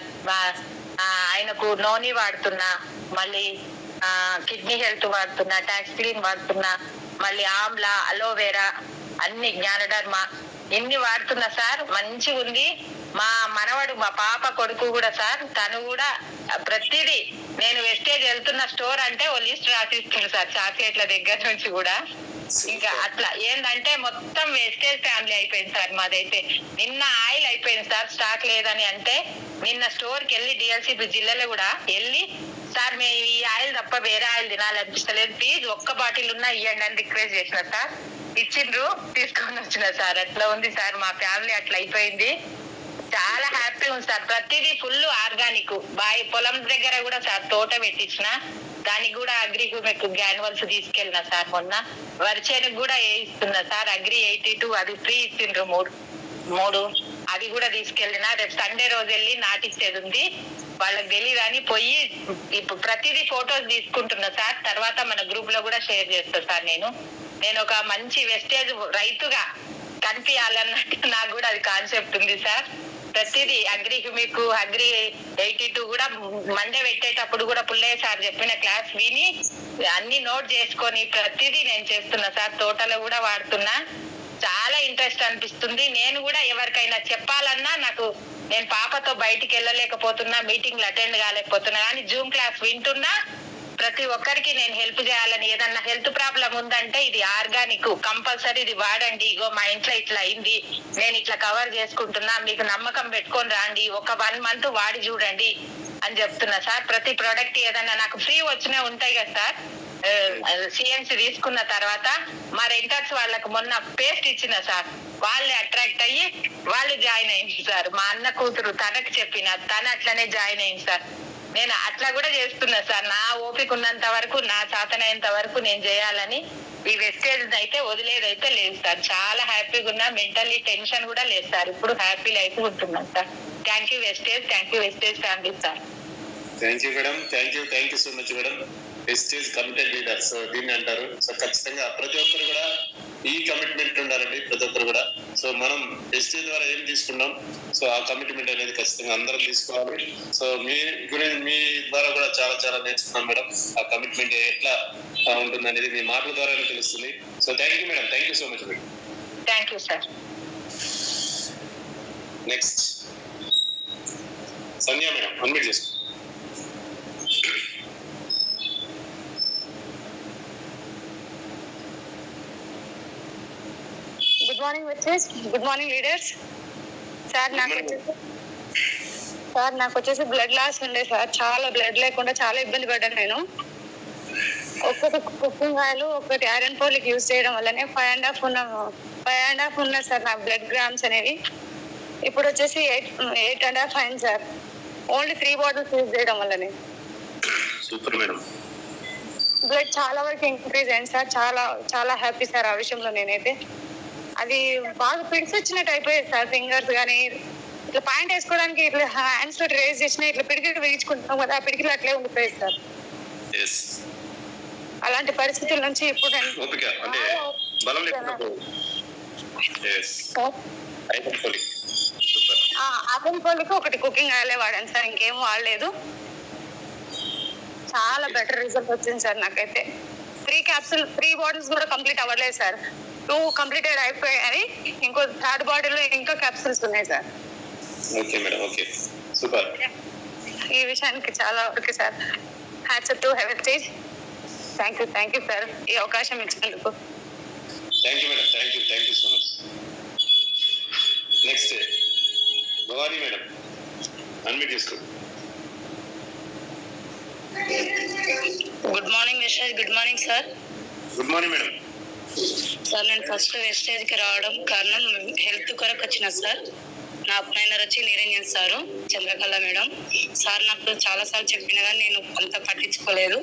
ఆయనకు నోని వాడుతున్నా, మళ్ళీ కిడ్నీ హెల్త్ వాడుతున్నా, టాక్స్ క్లీన్ వాడుతున్నా, మళ్ళీ ఆమ్లా, అలోవెరా, అన్ని జ్ఞానధర్మ ఎన్ని వాడుతున్నా సార్, మంచిగా ఉంది. మా మనవడు, మా పాప కొడుకు కూడా సార్, తను కూడా ప్రతిదీ నేను వెస్టేజ్ వెళ్తున్న స్టోర్ అంటే ఓ లిస్ట్ రాసిస్తుంది సార్, చాక్లెట్ల దగ్గర నుంచి కూడా. ఇంకా అట్లా ఏంటంటే మొత్తం వెస్టేజ్ ఫ్యామిలీ అయిపోయింది సార్ మాదైతే. నిన్న ఆయిల్ అయిపోయింది సార్, స్టాక్ లేదని అంటే నిన్న స్టోర్ కి వెళ్ళి డిఎల్సిపి జిల్లాలో కూడా వెళ్ళి, సార్ మేము ఈ ఆయిల్ తప్ప వేరే ఆయిల్ తినాలనిపిస్తలేదు, ప్లీజ్ ఒక్క బాటిల్ ఉన్నా ఇవ్వండి అని రిక్వెస్ట్ చేసిన సార్. ఇచ్చిండ్రు, తీసుకొని వచ్చిన సార్. అట్లా ఉంది సార్ మా ఫ్యామిలీ, అట్లా అయిపోయింది. చాలా హ్యాపీ ఉంది సార్. ప్రతిదీ ఫుల్ ఆర్గానిక్. బాయ్ పొలం దగ్గర కూడా సార్ తోట పెట్టించిన, దానికి కూడా అగ్రి హ్యూమిక్ గ్రాన్యువల్స్ తీసుకెళ్ళిన సార్. మొన్న వరిచేనుకు కూడా వేయిస్తున్నా సార్, అగ్రి 82 అది ఫ్రీ ఇచ్చిండ్రు మూడు అది కూడా తీసుకెళ్ళిన. రేపు సండే రోజు వెళ్ళి నాటిచ్చేది ఉంది, వాళ్ళకి తెలియదు అని పోయి ఇప్పుడు ప్రతిదీ ఫొటోస్ తీసుకుంటున్నా సార్. తర్వాత మన గ్రూప్ లో కూడా షేర్ చేస్తా సార్. నేను ఒక మంచి వెస్టేజ్ రైతుగా కనిపించాలన్నట్టు నాకు కూడా అది కాన్సెప్ట్ ఉంది సార్. ప్రతిదీ అగ్రి హ్యూమిక్, అగ్రి 82 కూడా మండే పెట్టేటప్పుడు కూడా పుల్లయ్య సార్ చెప్పిన క్లాస్ విని అన్ని నోట్ చేసుకొని ప్రతిదీ నేను చేస్తున్నా సార్. తోటలో కూడా వాడుతున్నా. చాలా ఇంట్రెస్ట్ అనిపిస్తుంది. నేను కూడా ఎవరికైనా చెప్పాలన్నా, నేను పాపతో బయటికి వెళ్ళలేకపోతున్నా, మీటింగ్లు అటెండ్ కాలేకపోతున్నా, కానీ జూమ్ క్లాస్ వింటున్నా. ప్రతి ఒక్కరికి నేను హెల్ప్ చేయాలని, ఏదన్నా హెల్త్ ప్రాబ్లం ఉందంటే ఇది ఆర్గానిక్ కంపల్సరీ ఇది వాడండి, ఇగో మా ఇంట్లో ఇట్లా అయింది, నేను ఇట్లా కవర్ చేసుకుంటున్నా, మీకు నమ్మకం పెట్టుకొని రాండి, ఒక 1 month వాడి చూడండి అని చెప్తున్నా సార్. ప్రతి ప్రోడక్ట్ ఏదన్నా నాకు ఫ్రీ వచ్చినా ఉంటాయి కదా సార్. సిఎన్సి తీసుకున్న తర్వాత మా రెంటర్స్ వాళ్ళకు మొన్న పేస్ట్ ఇచ్చిన సార్, వాళ్ళే అట్రాక్ట్ అయ్యి వాళ్ళు జాయిన్ అయింది సార్. మా అన్న కూతురు తనకు చెప్పిన, తను అట్లనే జాయిన్ అయింది సార్. నేను అట్లా కూడా చేస్తున్నా సార్. నా ఓపిక ఉన్నంత వరకు, నా చేతనైనంత వరకు నేను చేయాలని. ఈ వెస్టేజ్ అయితే వదిలేదైతే లేదు సార్. చాలా హ్యాపీగా ఉన్నా, మెంటల్లీ టెన్షన్ కూడా లేదు సార్. ఇప్పుడు హ్యాపీ లైఫ్ ఉంటున్నాం sir. Thank you Vestige, thank you Vestige family sir. Thank you madam, thank you so much madam. Vestige committed leader, so దీన్ని అంటారు. సో ఖచ్చితంగా ప్రతి ఒక్కరు కూడా ఈ కమిట్మెంట్ ఉండాలండి, ప్రతి ఒక్కరు కూడా. సో మనం వెస్టేజ్ ద్వారా ఏం తీసుకున్నాం, సో ఆ కమిట్మెంట్ అనేది ఖచ్చితంగా అందరం తీసుకోవాలి. సో మీ గురించి, మీ ద్వారా కూడా చాలా చాలా నేర్చుకున్నాం మేడం. ఆ కమిట్మెంట్ ఎట్లా ఉంటుంది అనేది మీ మాటల ద్వారా తెలుస్తుంది. So thank you madam, thank you so much madam. Thank you sir. Next Sandhya madam, unmute చేసుకో. గుడ్ మార్నింగ్ వచ్చేసి, గుడ్ మార్నింగ్ లీడర్స్. సార్ నాకు వచ్చేసి బ్లడ్ లాస్ ఉండే సార్. చాలా బ్లడ్ లేకుండా చాలా ఇబ్బంది పడ్డాను నేను. ఒకటి కుకింగ్ ఆయిల్, ఒకటి ఐరన్ ఫోలిక్ యూజ్ చేయడం వల్లనే 5.5 ఉన్నా సార్ నా బ్లడ్ గ్రామ్స్ అనేవి. ఇప్పుడు వచ్చేసి 8.5 అయింది సార్. ఓన్లీ 3 బాటిల్స్ యూజ్ చేయడం వల్లనే. Super madam. బ్లడ్ చాలా వరకు ఇంక్రీజ్ అయింది సార్. చాలా చాలా హ్యాపీ సార్ ఆ విషయంలో. నేనైతే అది బాగా పిడిసి వచ్చినట్టు అయిపోయేది సార్. ఫింగర్స్ కానీ ఇట్లా పాయింట్ వేసుకోవడానికి ఇట్లా హ్యాండ్స్ తోటి రేస్ చేసిన ఇట్లా పిడికిలు వేయించుకుంటున్నాం కదా, ఆ పిడికిలు అట్లే ఉండిపోయేది సార్. అలాంటి పరిస్థితుల నుంచి ఇప్పుడు ఐరన్ ఫోలిక్ ఒకటి కుకింగ్ ఆయిలే వాడాను సార్, ఇంకేం వాడలేదు. చాలా బెటర్ రిజల్ట్ వచ్చింది సార్ నాకైతే. 3 బాటిల్స్ కూడా కంప్లీట్ అవ్వలేదు సార్. 2 కంప్లీటెడ్ అయిపోయాయి, ఇంకో 3rd బాటిల్ ఇంకా క్యాప్సూల్స్ ఉన్నాయి sir. Okay madam, okay super. ఈ విషయానికి చాలా okay sir. Hats off to Vestige. Thank you sir ఈ అవకాశం ఇచ్చినందుకు. Thank you madam, thank you so much. Next Bhavani madam, unmute చేసుకో. Good morning Vestige. Good morning sir. Good morning madam. Sir నేను first Vestige కి రావడం కారణం health కొరకు వచ్చిన సార్. నా అప్లైనర్ వచ్చి Niranjan sir, Chandrakala madam. Sir నాకు చాలా సార్లు చెప్పినా కానీ నేను అంత పట్టించుకోలేదు.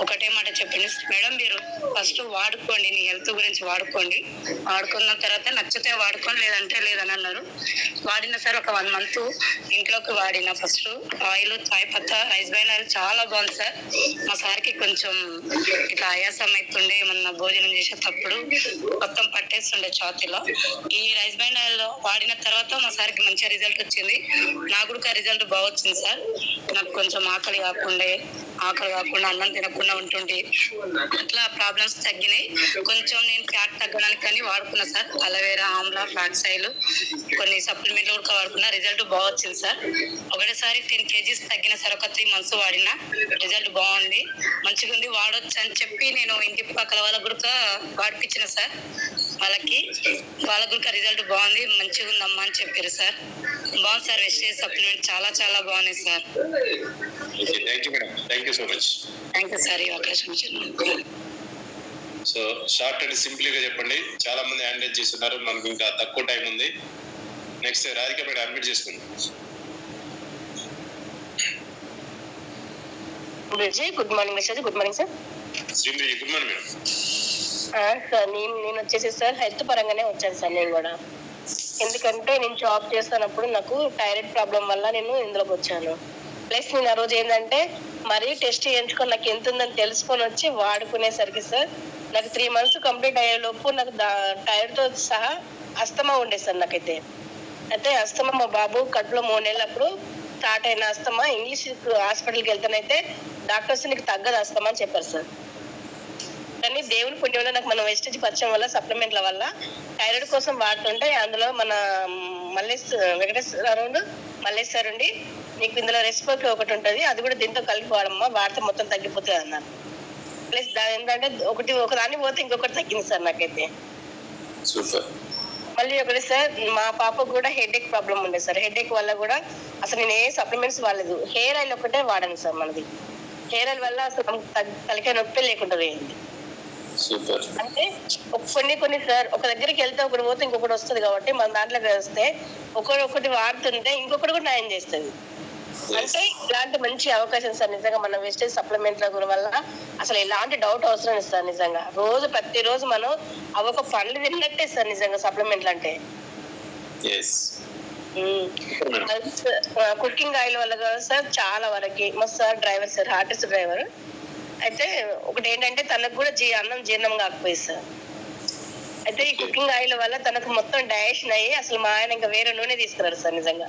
ఒకటే మాట చెప్పింది, మేడం మీరు ఫస్ట్ వాడుకోండి, నీ హెల్త్ గురించి వాడుకోండి, వాడుకున్న తర్వాత నచ్చితే వాడుకోండి లేదంటే లేదని అన్నారు. వాడిన సార్ ఒక 1 month ఇంట్లోకి వాడిన. ఫస్ట్ ఆయిల్ చాయ్ పత్తా రైస్ బ్రాన్ ఆయిల్ చాలా బాగుంది సార్. మా సార్కి కొంచెం ఇట్లా ఆయాసం అవుతుండే, ఏమన్నా భోజనం చేసేటప్పుడు మొత్తం పట్టేస్తుండే ఛాతీలో. ఈ రైస్ బ్రాన్ ఆయిల్ వాడిన తర్వాత మా సార్కి మంచిగా రిజల్ట్ వచ్చింది. నాకు కూడా రిజల్ట్ బాగా వచ్చింది సార్. నాకు కొంచెం ఆకలి కాకుండా అన్నం తినకుండా ఉంటుండే, అట్లా ప్రాబ్లమ్స్ తగ్గినాయి. కొంచెం నేను ఫ్యాట్ తగ్గడానికి కానీ వాడుకున్నా sir. Aloe vera, amla, flax oil, కొన్ని సప్లిమెంట్లు కూడా వాడుకున్నా. రిజల్ట్ బాగా వచ్చింది సార్. ఒకటేసారి 10 kgs తగ్గిన సార్. ఒక 3 months వాడినా. రిజల్ట్ బాగుంది, మంచిగా ఉంది, వాడొచ్చు అని చెప్పి నేను ఇంటి పక్కల వాళ్ళ కూడా వాడిపించిన సార్. వాళ్ళ కూడా రిజల్ట్ బాగుంది, మంచిగా ఉందమ్మా అని చెప్పారు సార్. బాగుంది సార్. వెస్టేజ్ సప్లిమెంట్ చాలా చాలా బాగున్నాయి sir. Thank you so much. Thank you sir ఈ అవకాశం ఇచ్చినందుకు. సో షార్ట్ అండ్ సింప్లీగా చెప్పండి. చాలా మంది హ్యాండిల్ చేస్తున్నారు, మనకు ఇంకా తక్కువ టైం ఉంది. నెక్స్ట్ రాధిక మేడం అడ్మిట్ చేసుకుందాం. Good morning message. Good morning sir. శ్రీమతి గుడ్ మార్నింగ్ మేడం. సార్ నేను వచ్చేసి సార్ హెల్త్ పరంగానే వచ్చాను సార్. నేను కూడా ఎందుకంటే నేను జాబ్ చేస్తున్నప్పుడు నాకు థైరాయిడ్ ప్రాబ్లం వల్ల నేను ఇందులోకి వచ్చాను. ప్లస్ నేను ఆ రోజు ఏంటంటే మరీ టెస్ట్ చేయించుకొని నాకు ఎంత ఉందని తెలుసుకొని వచ్చి వాడుకునేసరికి సార్ నాకు 3 months కంప్లీట్ అయ్యేలోపు నాకు థైరాయిడ్తో సహా అస్తమా ఉండే సార్. నాకైతే అయితే అస్తమా మా బాబు కడుపులో 3 నెలలప్పుడు స్టార్ట్ అయిన అస్తమా. ఇంగ్లీష్ హాస్పిటల్కి వెళ్తానైతే డాక్టర్స్ నీకు తగ్గదు అస్తమా అని చెప్పారు సార్. కానీ దేవుని పుణ్యం వల్ల నాకు మన వెస్టేజ్ పరిచయం వల్ల సప్లిమెంట్ల వల్ల థైరాయిడ్ కోసం వాడుతుంటే అందులో మన మల్లేశ్వర ఉండి నీకు ఇందులో రెసిపీ ఒకటి ఉంటుంది, అది కూడా దీంతో కలిపి వాడమ్మా, వాడితే మొత్తం తగ్గిపోతుంది అన్నారు. ప్లస్ దాని ఏంటంటే ఒక దాన్ని పోతే ఇంకొకటి తగ్గింది సార్ నాకైతే. మళ్ళీ ఒకటి సార్ మా పాపకు కూడా హెడేక్ ప్రాబ్లం ఉండే సార్. హెడేక్ వల్ల కూడా అసలు నేను ఏ సప్లిమెంట్స్ వాడలేదు. హెయిర్ ఆయిల్ ఒకటే వాడాను సార్. మనది హెయిర్ ఆయిల్ వల్ల అసలు తలకాయ నొప్పి లేకుండా పోయింది. అంటే కొన్ని సార్ ఒక దగ్గరికి వెళ్తే ఒకటి పోతే ఇంకొకటి వస్తుంది కాబట్టి మన దాంట్లోకి వస్తే ఒకటి వాడుతుంటే ఇంకొకటి కూడా న్యాయం చేస్తుంది. అంటే ఇలాంటి మంచి అవకాశం సార్ నిజంగా మన వెస్టేజ్ సప్లిమెంట్ల వల్ల అసలు ఎలాంటి డౌట్ అవసరం లేదు సార్. నిజంగా ప్రతిరోజు మనం అవొక పండ్లు తిన్నట్టే సార్ నిజంగా సప్లిమెంట్లు అంటే. కుకింగ్ ఆయిల్ వల్ల కదా సార్ చాలా వరకు. మా sir driver sir, hardest driver. అయితే ఒకటి ఏంటంటే తనకు కూడా అన్నం జీర్ణం కాకపోయింది సార్. అయితే ఈ కుకింగ్ ఆయిల్ వల్ల తనకు మొత్తం డైజెషన్ అయ్యి అసలు మా ఆయన ఇంకా వేరే నూనె తీసుకున్నారు సార్. నిజంగా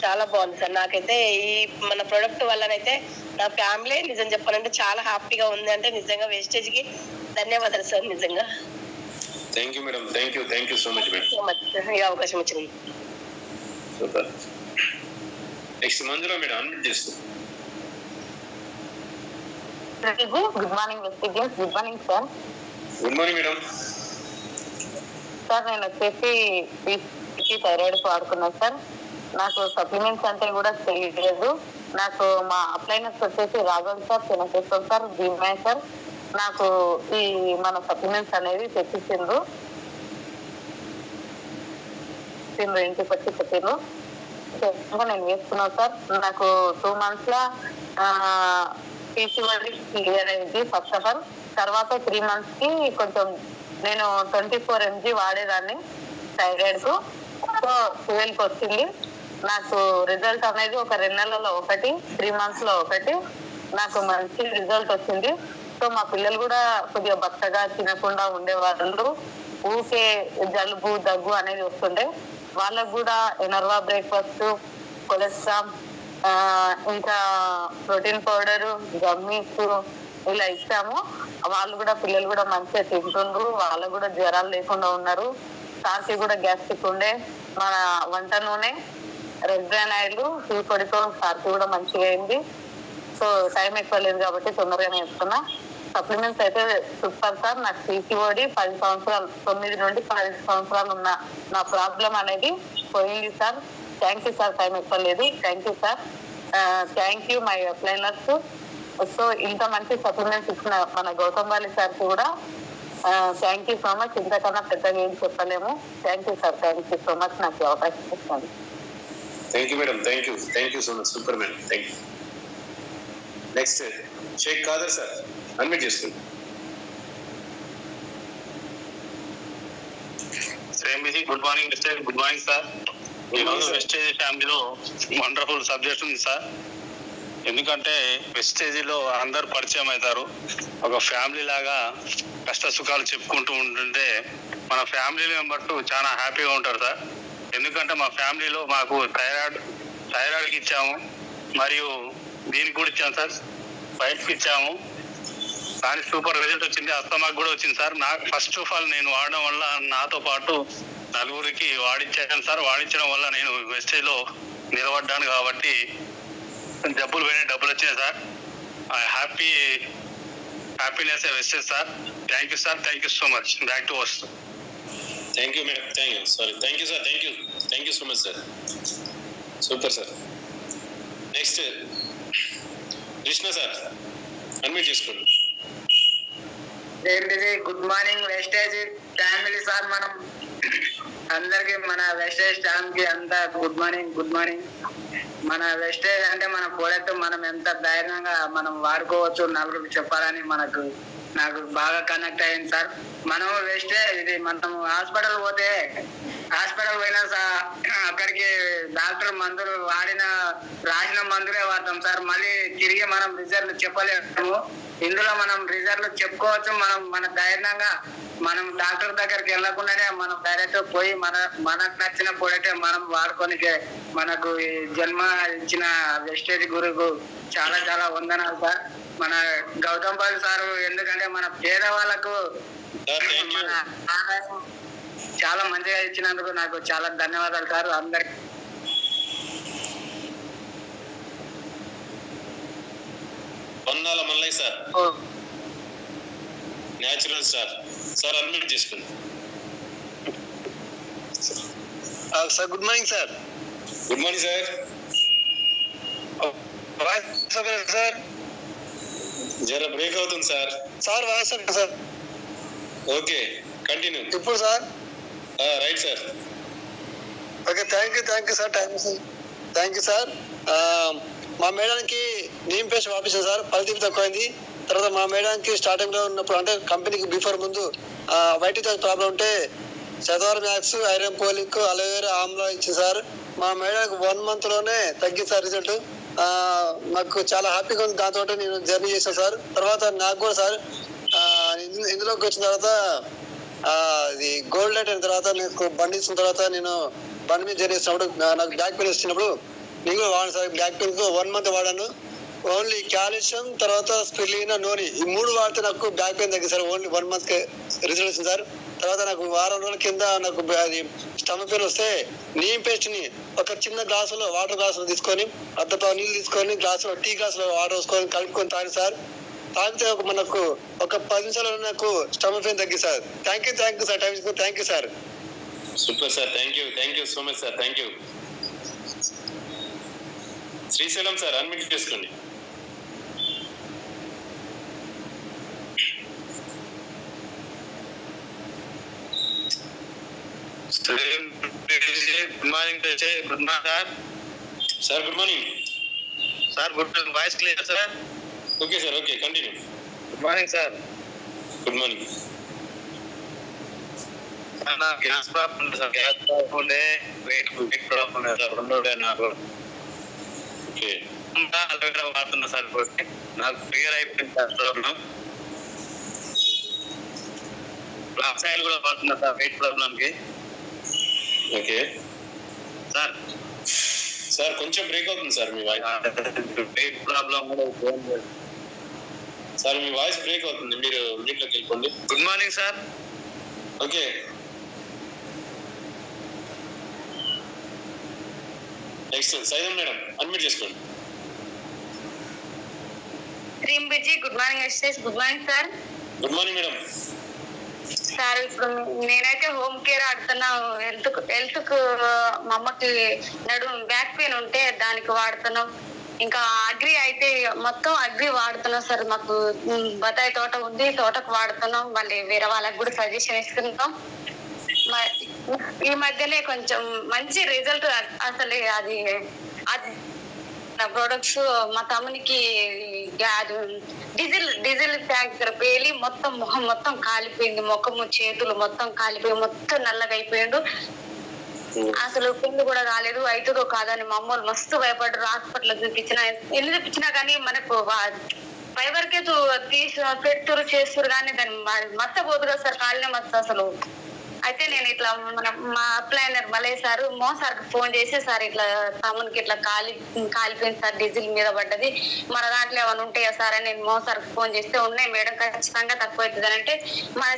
చాలా బాగుంది సార్. నాకైతే ఈ మన ప్రొడక్ట్ వల్లనైతే నా ఫ్యామిలీ నిజం చెప్పాలంటే చాలా హ్యాపీగా ఉంది. అంటే నిజంగా వేస్టేజ్ కి ధన్యవాదాలు సార్. నిజంగా thank you madam. Thank you so much madam. ఈ అవకాశం వచ్చింది. Super. Next Manjula madam unmute చేస్తూ. Good morning Vestige. Good morning sir. Good morning madam. Sir నేను వచ్చేసి థైరాయిడ్ వాడుకున్నాను సార్. నాకు సప్లిమెంట్స్ అంటే కూడా తెలియలేదు. నాకు మా అప్లైనర్స్ వచ్చేసి Raghav sir, Chennakeshwar sir, Bheemaiah sir నాకు ఈ మన సప్లిమెంట్స్ అనేవి తెచ్చిచ్చిండ్రు. ఇంటికి వచ్చి చెప్పారు. నేను వేసుకున్నాను సార్. నాకు 2 months PCOD క్లియర్ అయింది ఫస్ట్ ఆఫ్ ఆల్. తర్వాత 3 months కి కొంచెం నేను 24 mg వాడేదాన్ని థైరాయిడ్ కు. సో 12కి వచ్చింది. నాకు రిజల్ట్ అనేది ఒక 2 నెలల్లో ఒకటి, 3 months లో ఒకటి నాకు మంచి రిజల్ట్ వచ్చింది. సో మా పిల్లలు కూడా కొద్దిగా బక్కగా తినకుండా ఉండేవాళ్ళు. ఊకే జలుబు దగ్గు అనేది వస్తుండే. వాళ్ళకు కూడా ఎనర్వా బ్రేక్ఫాస్ట్, కొలెస్ట్రాల్, ఇంకా ప్రోటీన్ పౌడర్, గమ్మీస్ ఇలా ఇచ్చాము. వాళ్ళు కూడా పిల్లలు కూడా మంచిగా తింటుండ్రు. వాళ్ళకు కూడా జ్వరాలు లేకుండా ఉన్నారు. సార్కి కూడా గ్యాస్ట్రిక్ ఉండే. మన వంట నూనె రెడ్ బ్రాన్ ఆయిల్ టీ పొడితో సార్కి కూడా మంచిగా అయింది. సో టైం ఎక్కువ లేదు కాబట్టి తొందరగానే చెప్తున్నా. సప్లిమెంట్స్ అయితే సూపర్ సార్. నాకు PCOD 10 సంవత్సరాలు, 9 నుండి 10 సంవత్సరాలు ఉన్న నా ప్రాబ్లం అనేది పోయింది sir. Thank you sir. Time ఎక్కువ లేదు. Thank you sir. Thank you my upliners. So ఇంత మంచి సప్లిమెంట్స్ ఇచ్చిన మన గౌతమ్ వాలి సార్కి కూడా థ్యాంక్ యూ సో మచ్. ఇంతకన్నా పెద్దగా ఏం చెప్పలేము. Thank you sir. Thank you so much నాకు అవకాశం ఇస్తాను. Thank you madam. Thank you so much. Super madam. Thank you. Next Sheikh Khader sir admit చేసుకోండి. Good morning mister. Good morning sir. ఈరోజు Vestige ఫ్యామిలీలో వండర్ఫుల్ సబ్జెక్ట్ ఉంది సార్. ఎందుకంటే వెస్టేజీలో అందరు పరిచయం అవుతారు. ఒక ఫ్యామిలీ లాగా కష్ట సుఖాలు చెప్పుకుంటూ ఉంటుంటే మన ఫ్యామిలీ మెంబర్స్ చాలా హ్యాపీగా ఉంటారు సార్. ఎందుకంటే మా ఫ్యామిలీలో మాకు థైరాయిడ్కి ఇచ్చాము, మరియు దీనికి కూడా ఇచ్చాము సార్, ఫైట్కి ఇచ్చాము. కానీ సూపర్ రిజల్ట్ వచ్చింది. అస్తమాకు కూడా వచ్చింది సార్. నాకు ఫస్ట్ ఆఫ్ ఆల్ నేను వాడడం వల్ల నాతో పాటు నలుగురికి వాడించాను సార్. వాడించడం వల్ల నేను వెస్టేజ్లో నిలబడ్డాను కాబట్టి జబ్బులు పోయిన డబ్బులు వచ్చినాయి sir. Happiness Vestige sir. Thank you sir. Thank you so much. Back to work. Thank you madam. Thank you sir. Thank you so much sir. Super sir. Next Krishna sir admit చేసుకోండి. Good morning Vestige family sir. మనం అందరికి మన wastage family కి అంతా good morning. మన wastage అంటే మన product మనం ఎంత ధైర్యంగా మనం వాడుకోవచ్చు నలుగురికి చెప్పాలని నాకు బాగా కనెక్ట్ అయింది సార్. మనం వెస్టేజ్ ఇది మనం హాస్పిటల్ పోయినా సార్ అక్కడికి డాక్టర్ మందులు రాసిన మందులే వాడతాం సార్. మళ్ళీ తిరిగి మనం రిజల్ట్ చెప్పలేము. ఇందులో మనం రిజల్ట్ చెప్పుకోవచ్చు. మన ధైర్యంగా మనం డాక్టర్ దగ్గరికి వెళ్ళకుండానే మనం డైరెక్ట్ పోయి మనకు నచ్చిన ప్రోడక్ట్ మనం వాడుకోనికే మనకు ఈ జన్మ ఇచ్చిన వెస్టేజ్ గురుకు చాలా చాలా వందనాలు సార్. మన గౌతమ్ పాల్ సార్ ఎందుకంటే మన పేదవాళ్ళకు మన ఆహారం చాలా మంచిగా ఇచ్చినందుకు నాకు చాలా ధన్యవాదాలు సార్. అందరికి Ponnala Mallayya sir natural sir admit చేసుకోండి. Sir good morning sir. Good morning sir. Sir జర బ్రేక్ అవుతుంది సార్. Sir okay continue. ఇప్పుడు sir right sir. Okay thank you sir. Thank you sir. మా మేడానికి నేమ్ పేస్ట్ వాపించాను సార్. ఫలితం తక్కువైంది. తర్వాత మా మేడానికి స్టార్టింగ్ లో ఉన్నప్పుడు అంటే కంపెనీకి బిఫోర్ ముందు వైట్ ప్రాబ్లం ఉంటే Shatavari max, iron folic, aloe vera, amla ఇచ్చింది సార్. మా మేడానికి 1 month లోనే తగ్గింది సార్ రిజల్ట్. నాకు చాలా హ్యాపీగా ఉంది. దాంతో నేను జర్నీ చేశాను సార్. తర్వాత నాకు కూడా సార్ ఇందులోకి వచ్చిన తర్వాత ఇది గోల్డ్ లైట్ అయిన తర్వాత నాకు బండి ఇచ్చిన తర్వాత నేను బండి మీద జర్నీ చేసినప్పుడు నాకు బ్యాక్ పెయిన్ వచ్చినప్పుడు నేను కూడా వాడాను సార్. బ్యాక్ పెయిన్ 1 month వాడాను. ఓన్లీ కాల్షియం, తర్వాత స్పిరులినా, నూనె ఈ 3 వాడితే నాకు బ్యాక్ పెయిన్ తగ్గింది సార్. ఓన్లీ 1 month రిజల్ట్ వచ్చింది సార్. తర్వాత నాకు వారం రోజుల కింద నాకు అది స్టమక్ పెయిన్ వస్తే నీమ్ పేస్ట్ ని ఒక చిన్న గ్లాసులో వాటర్ గ్లాసులో తీసుకొని అర్ధ నీళ్ళు తీసుకొని గ్లాసులో టీ గ్లాసులో వాటర్ వేసుకొని కలుపుకొని తాగి సార్. తాగితే మనకు ఒక 10 నిమిషాల్లో నాకు స్టమక్ పెయిన్ తగ్గింది sir. Thank you sir. Thank you sir. Super sir. Thank you so much sir. Thank you. Srisailam sir admit చేసుకోండి. Good morning sir. Good morning sir. Good voice clear sir. Okay sir. Okay continue. Good morning sir. Good morning. Gas problem sir. Gas problem ఉండే weight problem ఉండే sir. 2 నాకు okay aloe vera వాడుతున్నా sir. నాకు clear అయిపోయింది sir problem. Black side కూడా వాడుతున్నా sir weight ప్రాబ్లంకి. Okay sir కొంచెం బ్రేక్ అవుతుంది సార్ మీ వాయిస్. వెయిట్ ప్రాబ్లం కూడా సార్ మీ వాయిస్ బ్రేక్ అవుతుంది. మీరు మీట్లోకి వెళ్ళిపోండి. Good morning sir. Okay next Saidam madam admit చేసుకోండి. Good morning excise. Good morning sir. Good morning madam. Sir ఇప్పుడు నేనైతే హోమ్ కేర్ ఆడుతున్నా. హెల్త్ కు మా అమ్మకి బ్యాక్ పెయిన్ ఉంటే దానికి వాడుతున్నాం. ఇంకా అగ్రి అయితే మొత్తం అగ్రి వాడుతున్నాం సార్. మాకు బత్తాయి తోట ఉంది, తోటకు వాడుతున్నాం. మళ్ళీ వేరే వాళ్ళకి కూడా సజెషన్ ఇస్తున్నాం. ఈ మధ్యనే కొంచెం మంచి రిజల్ట్ అసలు అది నా ప్రొడక్ట్స్ మా తమ్మునికి డీజిల్ ట్యాంక్ దగ్గర పేలి మొత్తం మొహం మొత్తం కాలిపోయింది, ముఖము చేతులు మొత్తం కాలిపోయి మొత్తం నల్లగా అయిపోయిండు. అసలు పిండి కూడా రాలేదు, అవుతుందో కాదని మా అమ్మోళ్ళు మస్తు భయపడ్డారు. హాస్పిటల్ చూపించిన ఎన్ని చూపించినా కానీ మనకు ఫైబర్కే తీసి పెడుతురు చేస్తురు కానీ దాన్ని మచ్చపోదు కదా సార్, కాలినే మచ్చ అసలు. అయితే నేను ఇట్లా మా అప్లైనర్ మలే సార్ సార్కి ఫోన్ చేసి, సార్ ఇట్లా తమ్మునికి ఇట్లా కాలిపోయింది సార్, డీజిల్ మీద పడ్డది, మన దాంట్లో ఏమైనా ఉంటాయా సార్ అని నేను సార్కి ఫోన్ చేస్తే ఉన్నాయి మేడం ఖచ్చితంగా తక్కువ అవుతుంది అని అంటే, మన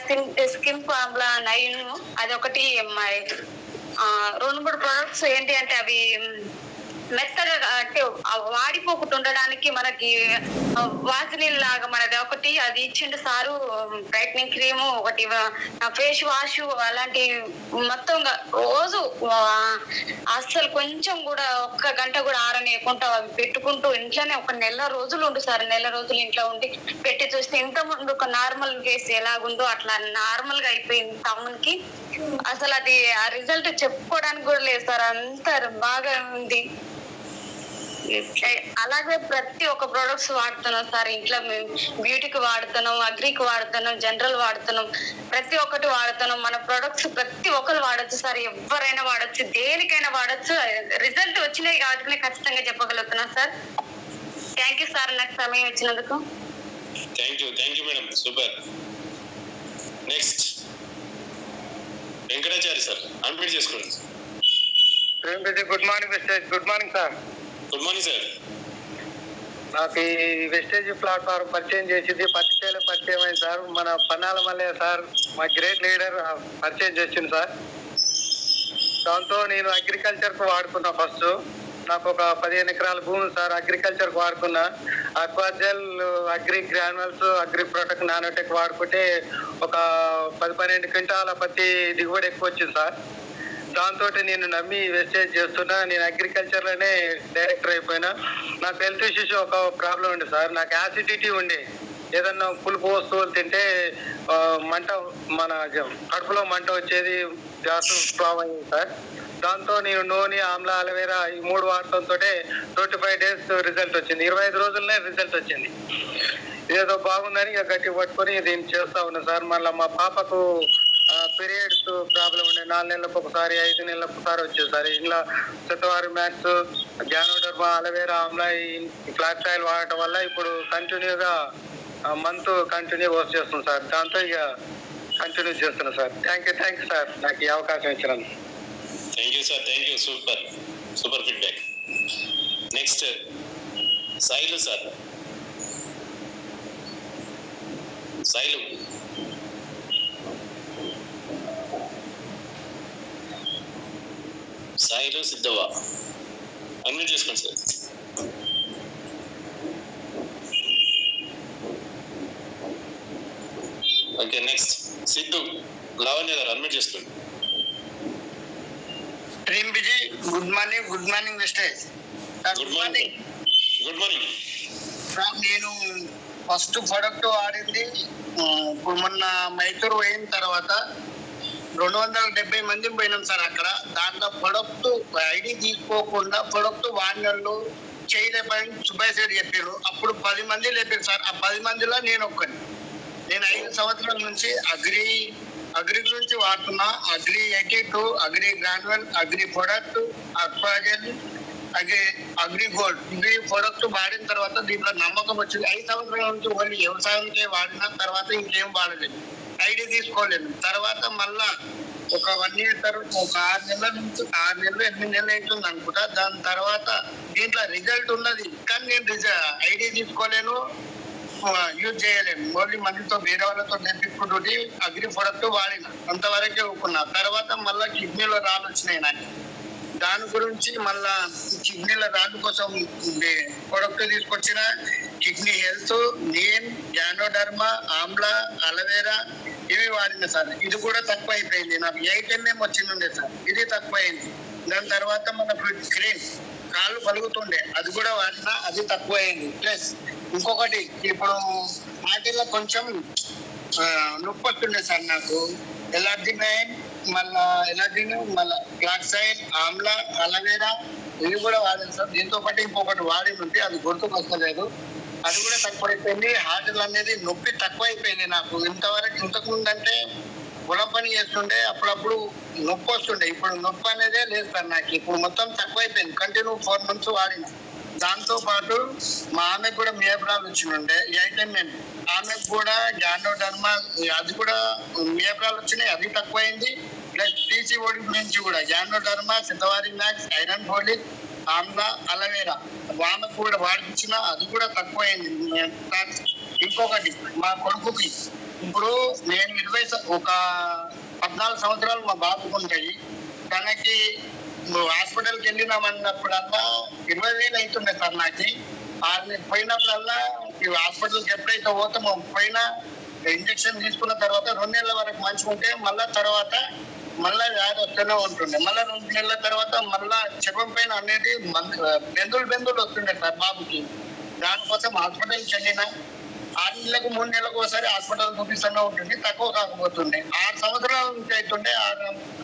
స్కిన్ ఫార్ములా 9 అది ఒకటి 2-3 ప్రొడక్ట్స్ ఏంటి అంటే అవి మెత్తగా అంటే వాడిపోకుండా ఉండడానికి మనకి వాసనీల్ లాగా మనది ఒకటి అది ఇచ్చిండు సారు, బ్రైట్నింగ్ క్రీము ఒకటి, ఫేస్ వాష్ అలాంటి మొత్తం రోజు అస్సలు కొంచెం కూడా 1 గంట కూడా ఆరనేయకుండా అవి పెట్టుకుంటూ ఇంట్లోనే 1 నెల రోజులు ఉండు సార్. నెల రోజులు ఇంట్లో ఉండి పెట్టి చూస్తే ఇంత ముందు ఒక నార్మల్ కేసు ఎలాగుందో అట్లా నార్మల్ గా అయిపోయింది తమ్మునికి. అసలు అది ఆ రిజల్ట్ చెప్పుకోవడానికి కూడా లేదు సార్, అంత బాగా ఉంది. అలాగే ప్రతి ఒక్క ప్రొడక్ట్స్ వాడుతున్నాం సార్, ఇంట్లో మేము బ్యూటీకి వాడుతున్నాం, అగ్రికి వాడుతున్నాం, జనరల్ వాడుతున్నాం, ప్రతి ఒక్కటి వాడుతున్నాం. మన ప్రొడక్ట్స్ ప్రతి ఒక్కరు వాడచ్చు సార్, ఎవరైనా వాడచ్చు, దేనికైనా వాడచ్చు. రిజల్ట్ వచ్చినాయి కాబట్టి ఖచ్చితంగా చెప్పగలుగుతున్నాం సార్. థ్యాంక్ యూ సార్ నాకు సమయం ఇచ్చినందుకు. Thank you madam, super. Next Venkatachari sir, unmute చేసుకోండి. Good morning Vestige. Good morning sir. Good morning sir. నాకు ఈ వెస్టేజ్ ప్లాట్ఫామ్ పరిచయం చేసింది పత్తిచేల పరిచయం అయింది సార్, మన పన్నాల మల్లయ్య సార్ మా గ్రేట్ లీడర్ పరిచయం చేసింది సార్. దాంతో నేను అగ్రికల్చర్కు వాడుకున్నా. ఫస్ట్ నాకు ఒక 15 ఎకరాల భూమి సార్, అగ్రికల్చర్కి వాడుకున్నా. Aquagel, agri granules, agri protect, nanotech వాడుకుంటే ఒక 10-12 క్వింటాల పత్తి దిగుబడి ఎక్కువ వచ్చింది సార్. దాంతో నేను నమ్మి వెస్టేజ్ చేస్తున్నా. నేను అగ్రికల్చర్లోనే డైరెక్టర్ అయిపోయినా. నాకు హెల్త్ ఇష్యూస్ ఒక ప్రాబ్లం ఉంది సార్, నాకు యాసిడిటీ ఉండే, ఏదన్నా పులుపు వస్తువులు తింటే మంట, మన కడుపులో మంట వచ్చేది, గ్యాస్ ప్రాబ్లం అయింది సార్. దాంతో నేను నూనె, ఆమ్లా, అలోవెరా ఈ 3 వాడటంతో 25 days రిజల్ట్ వచ్చింది. 25 రోజులనే రిజల్ట్ వచ్చింది. ఏదో బాగుందని ఇక గట్టి పట్టుకొని దీన్ని చేస్తా ఉన్నా సార్. మళ్ళీ మా పాపకు పీరియడ్స్ ప్రాబ్లం ఉండే, 4 నెలలకు ఒకసారి, 5 నెలలకు ఒకసారి వచ్చేది సార్. ఇలా shatavari max, ganoderma, aloe vera, Amla, flax oil వాడటం వల్ల ఇప్పుడు కంటిన్యూగా మంత్ కంటిన్యూ వర్క్ చేస్తుంది సార్. దాంతో ఇక కంటిన్యూ చేస్తున్నా సార్. థ్యాంక్ యూ సార్ నాకు ఈ అవకాశం ఇచ్చినందుకు. Thank you sir, thank you, super feedback. Next Sailu sir. Sailu Siddhava, unmute చేసుకోండి sir. Okay, next Siddhu Lavanya గారు, అన్మ్యూట్ చేసుకోండి. Dream busy. Good morning Vestige. Good morning sir. నేను ఫస్ట్ ప్రొడక్ట్ వాడింది ఇప్పుడు మొన్న మైసూరు పోయిన తర్వాత 270 మంది పోయినాం సార్. అక్కడ దాంట్లో ప్రొడక్ట్ ఐడి తీసుకోకుండా ప్రొడక్ట్ వాడినోళ్ళు చేయలేపని సుబ్బయ్య సార్ చెప్పారు. అప్పుడు 10 మంది లేపారు సార్. ఆ 10 మందిలో నేను ఒక్కని. నేను 5 సంవత్సరాల నుంచి అగ్రి గురించి వాడుతున్నా. Agri 82, agri granule, agri product, aquagel, agri gold, ఇవి ప్రొడక్ట్ వాడిన తర్వాత దీంట్లో నమ్మకం వచ్చింది. 5 సంవత్సరాల నుంచి ఓన్లీ వ్యవసాయానికే వాడిన తర్వాత ఇంకేం వాడలేదు, ఐడి తీసుకోలేదు. తర్వాత మళ్ళా ఒక 1 year తర్వాత ఒక 6 నెలల నుంచి 6 నెలలు 8 నెలలు అవుతుంది అనుకుంటా. దాని తర్వాత దీంట్లో రిజల్ట్ ఉన్నది కానీ నేను ఐడి తీసుకోలేను, యూజ్ చేయలేను. ఓన్లీ మందితో వేరే వాళ్ళతో తెప్పించుకుంటుంటే అగ్రి ప్రొడక్ట్ వాడిన, అంతవరకే ఒప్పుకున్నా. తర్వాత మళ్ళా కిడ్నీలో రాళ్ళు వచ్చినాయి నాకు. దాని గురించి మళ్ళా కిడ్నీల రాళ్ళు కోసం ప్రొడక్ట్ తీసుకొచ్చిన. Kidney health, name, ganoderma, Amla, aloe vera ఇవి వాడిన సార్. ఇది కూడా తక్కువ అయిపోయింది. నాకు 8 mm వచ్చింది సార్, ఇది తక్కువ అయింది. దాని తర్వాత మన క్రీమ్, కాళ్ళు పలుగుతుండే, అది కూడా వాడినా, అది తక్కువ అయింది. ప్లస్ ఇంకొకటి ఇప్పుడు వాటిల్లో కొంచెం నొప్పి వస్తుండే సార్ నాకు. ఎలర్జీనైన్, మళ్ళా ఫ్లాక్సైడ్, ఆమ్లా, అలోవెరా ఇవి కూడా వాడాను సార్. దీంతో పాటు ఇంకొకటి వాడి ఉంటే అది గుర్తుకు వస్తలేదు. అది కూడా తక్కువైపోయింది. హార్ట్ అనేది నొప్పి తక్కువైపోయింది నాకు. ఇంతకు ముందు అంటే పొలం పని చేస్తుండే, అప్పుడప్పుడు నొప్పి వస్తుండే. ఇప్పుడు నొప్పి అనేదే లేదు సార్ నాకు. ఇప్పుడు మొత్తం తక్కువైపోయింది. కంటిన్యూ 4 months వాడిన. దాంతో పాటు మా ఆమెకు కూడా మియాబ్రాల్ వచ్చిండే. అయితే మేము ఆమెకు కూడా గ్యాండోడర్మా అది కూడా మియాబ్రాల్ వచ్చినాయి, అది తక్కువైంది. ప్లస్ పీసీఓడి నుంచి కూడా ganoderma, Shatavari max, iron folic, amla, aloe vera ఆమెకు కూడా వాడిపించిన, అది కూడా తక్కువైంది. ఇంకొకటి మా కొడుకుకి ఇప్పుడు నేను 14 సంవత్సరాలు మా బాబుకు ఉంటాయి. తనకి హాస్పిటల్కి వెళ్ళినామన్నప్పుడల్లా 20,000 అవుతుండే సార్ నాకు. పోయినప్పుడల్లా హాస్పిటల్కి ఎప్పుడైతే పోతామో పోయినా ఇంజక్షన్ తీసుకున్న తర్వాత 2 నెలల వరకు మంచిగా ఉంటే మళ్ళా తర్వాత మళ్ళా వ్యాధి వస్తూనే ఉంటుండే. మళ్ళా 2 నెలల తర్వాత మళ్ళా చెపం పైన అనేది బెందులు వస్తుండే సార్ బాబుకి. దానికోసం హాస్పిటల్కి వెళ్ళినా 6 నెలలకు 3 నెలలకు ఒకసారి హాస్పిటల్ చూపిస్తూనే ఉంటుంది. తక్కువ కాకపోతుండే. 6 సంవత్సరాల నుంచి అవుతుండే,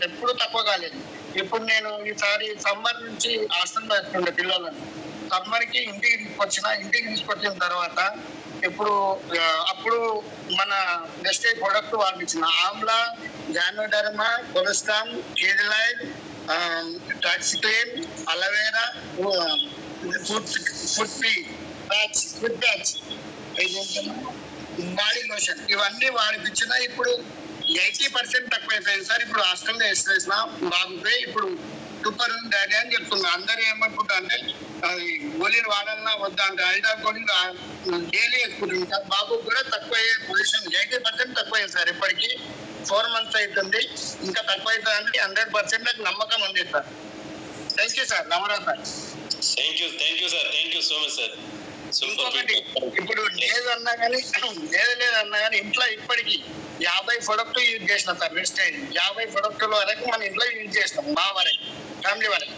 ఎప్పుడు తక్కువ కాలేదు. ఇప్పుడు నేను ఈసారి సమ్మర్ నుంచి హాస్టల్లో వేస్తుండే పిల్లలను. సమ్మర్కి ఇంటికి తీసుకొచ్చిన తర్వాత అప్పుడు మన నెక్స్ట్ ప్రొడక్ట్ వాడిపించిన ఆమ్లా, జానోడర్మా, కొలెస్ట్రాల్, కేడిలైడ్, టాక్సిక్లిన్, aloe vera, food patch, body lotion ఇవన్నీ వాడిపించిన. ఇప్పుడు 80% తక్కువైపోయింది సార్. ఇప్పుడు హాస్టల్లో వేసిన బాబుపై ఇప్పుడు సూపర్ డాడీ అని చెప్తున్నా. అందరూ ఏమనుకుంటా అంటే గోళీలు వాడాలన్నా వద్దా అంటే ఐదా గోళీలు డైలీ వేసుకుంటుంది సార్. బాబు కూడా తక్కువ అయ్యే పొజిషన్ 80% తక్కువయ్యింది సార్. ఇప్పటికి 4 months అవుతుంది. ఇంకా తక్కువ అవుతుందని 100% నాకు నమ్మకం ఉంది సార్. Thank you sir. నమస్తే sir. Thank you sir. Thank you so much sir. ఇంకొకటి ఇప్పుడు లేదన్నా కానీ ఇంట్లో ఇప్పటికి 50 ప్రొడక్ట్ యూజ్ చేసిన సార్. వెస్టైన్ 50 ప్రొడక్టుల వరకు మన ఇంట్లో యూజ్ చేసినాం, మా వరకు ఫ్యామిలీ వరకు.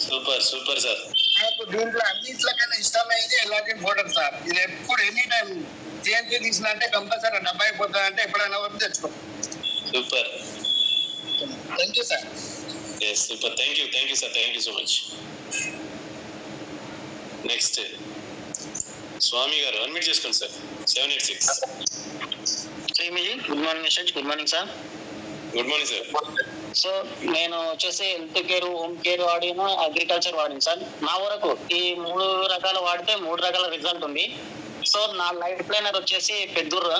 Super sir. నాకు దీంట్లో అన్నింటికన్నా ఇష్టమైంది ఎలాంటి పౌడర్ సార్. ఇది ఎప్పుడు ఎనీ టైం TNT తీసిన అంటే కంపల్సరీ డబ్బా అయిపోతుంది అంటే ఎప్పుడైనా వరకు తెచ్చుకో. Super. Thank you sir. Super. Thank you sir. Thank you so much. Next Swami గారు అడ్మిట్ చేసుకోండి సార్. 786. గుడ్ మార్నింగ్ యశోజ్. Good morning sir. Good morning sir. So నేను వచ్చేసి హెల్త్ కేర్, హోమ్ కేర్ వాడిన, అగ్రికల్చర్ వాడిన సార్. నా వరకు ఈ 3 రకాలు వాడితే 3 రకాల రిజల్ట్ ఉంది. సో నా లైఫ్ ప్లానర్ వచ్చేసి పెద్దూరు.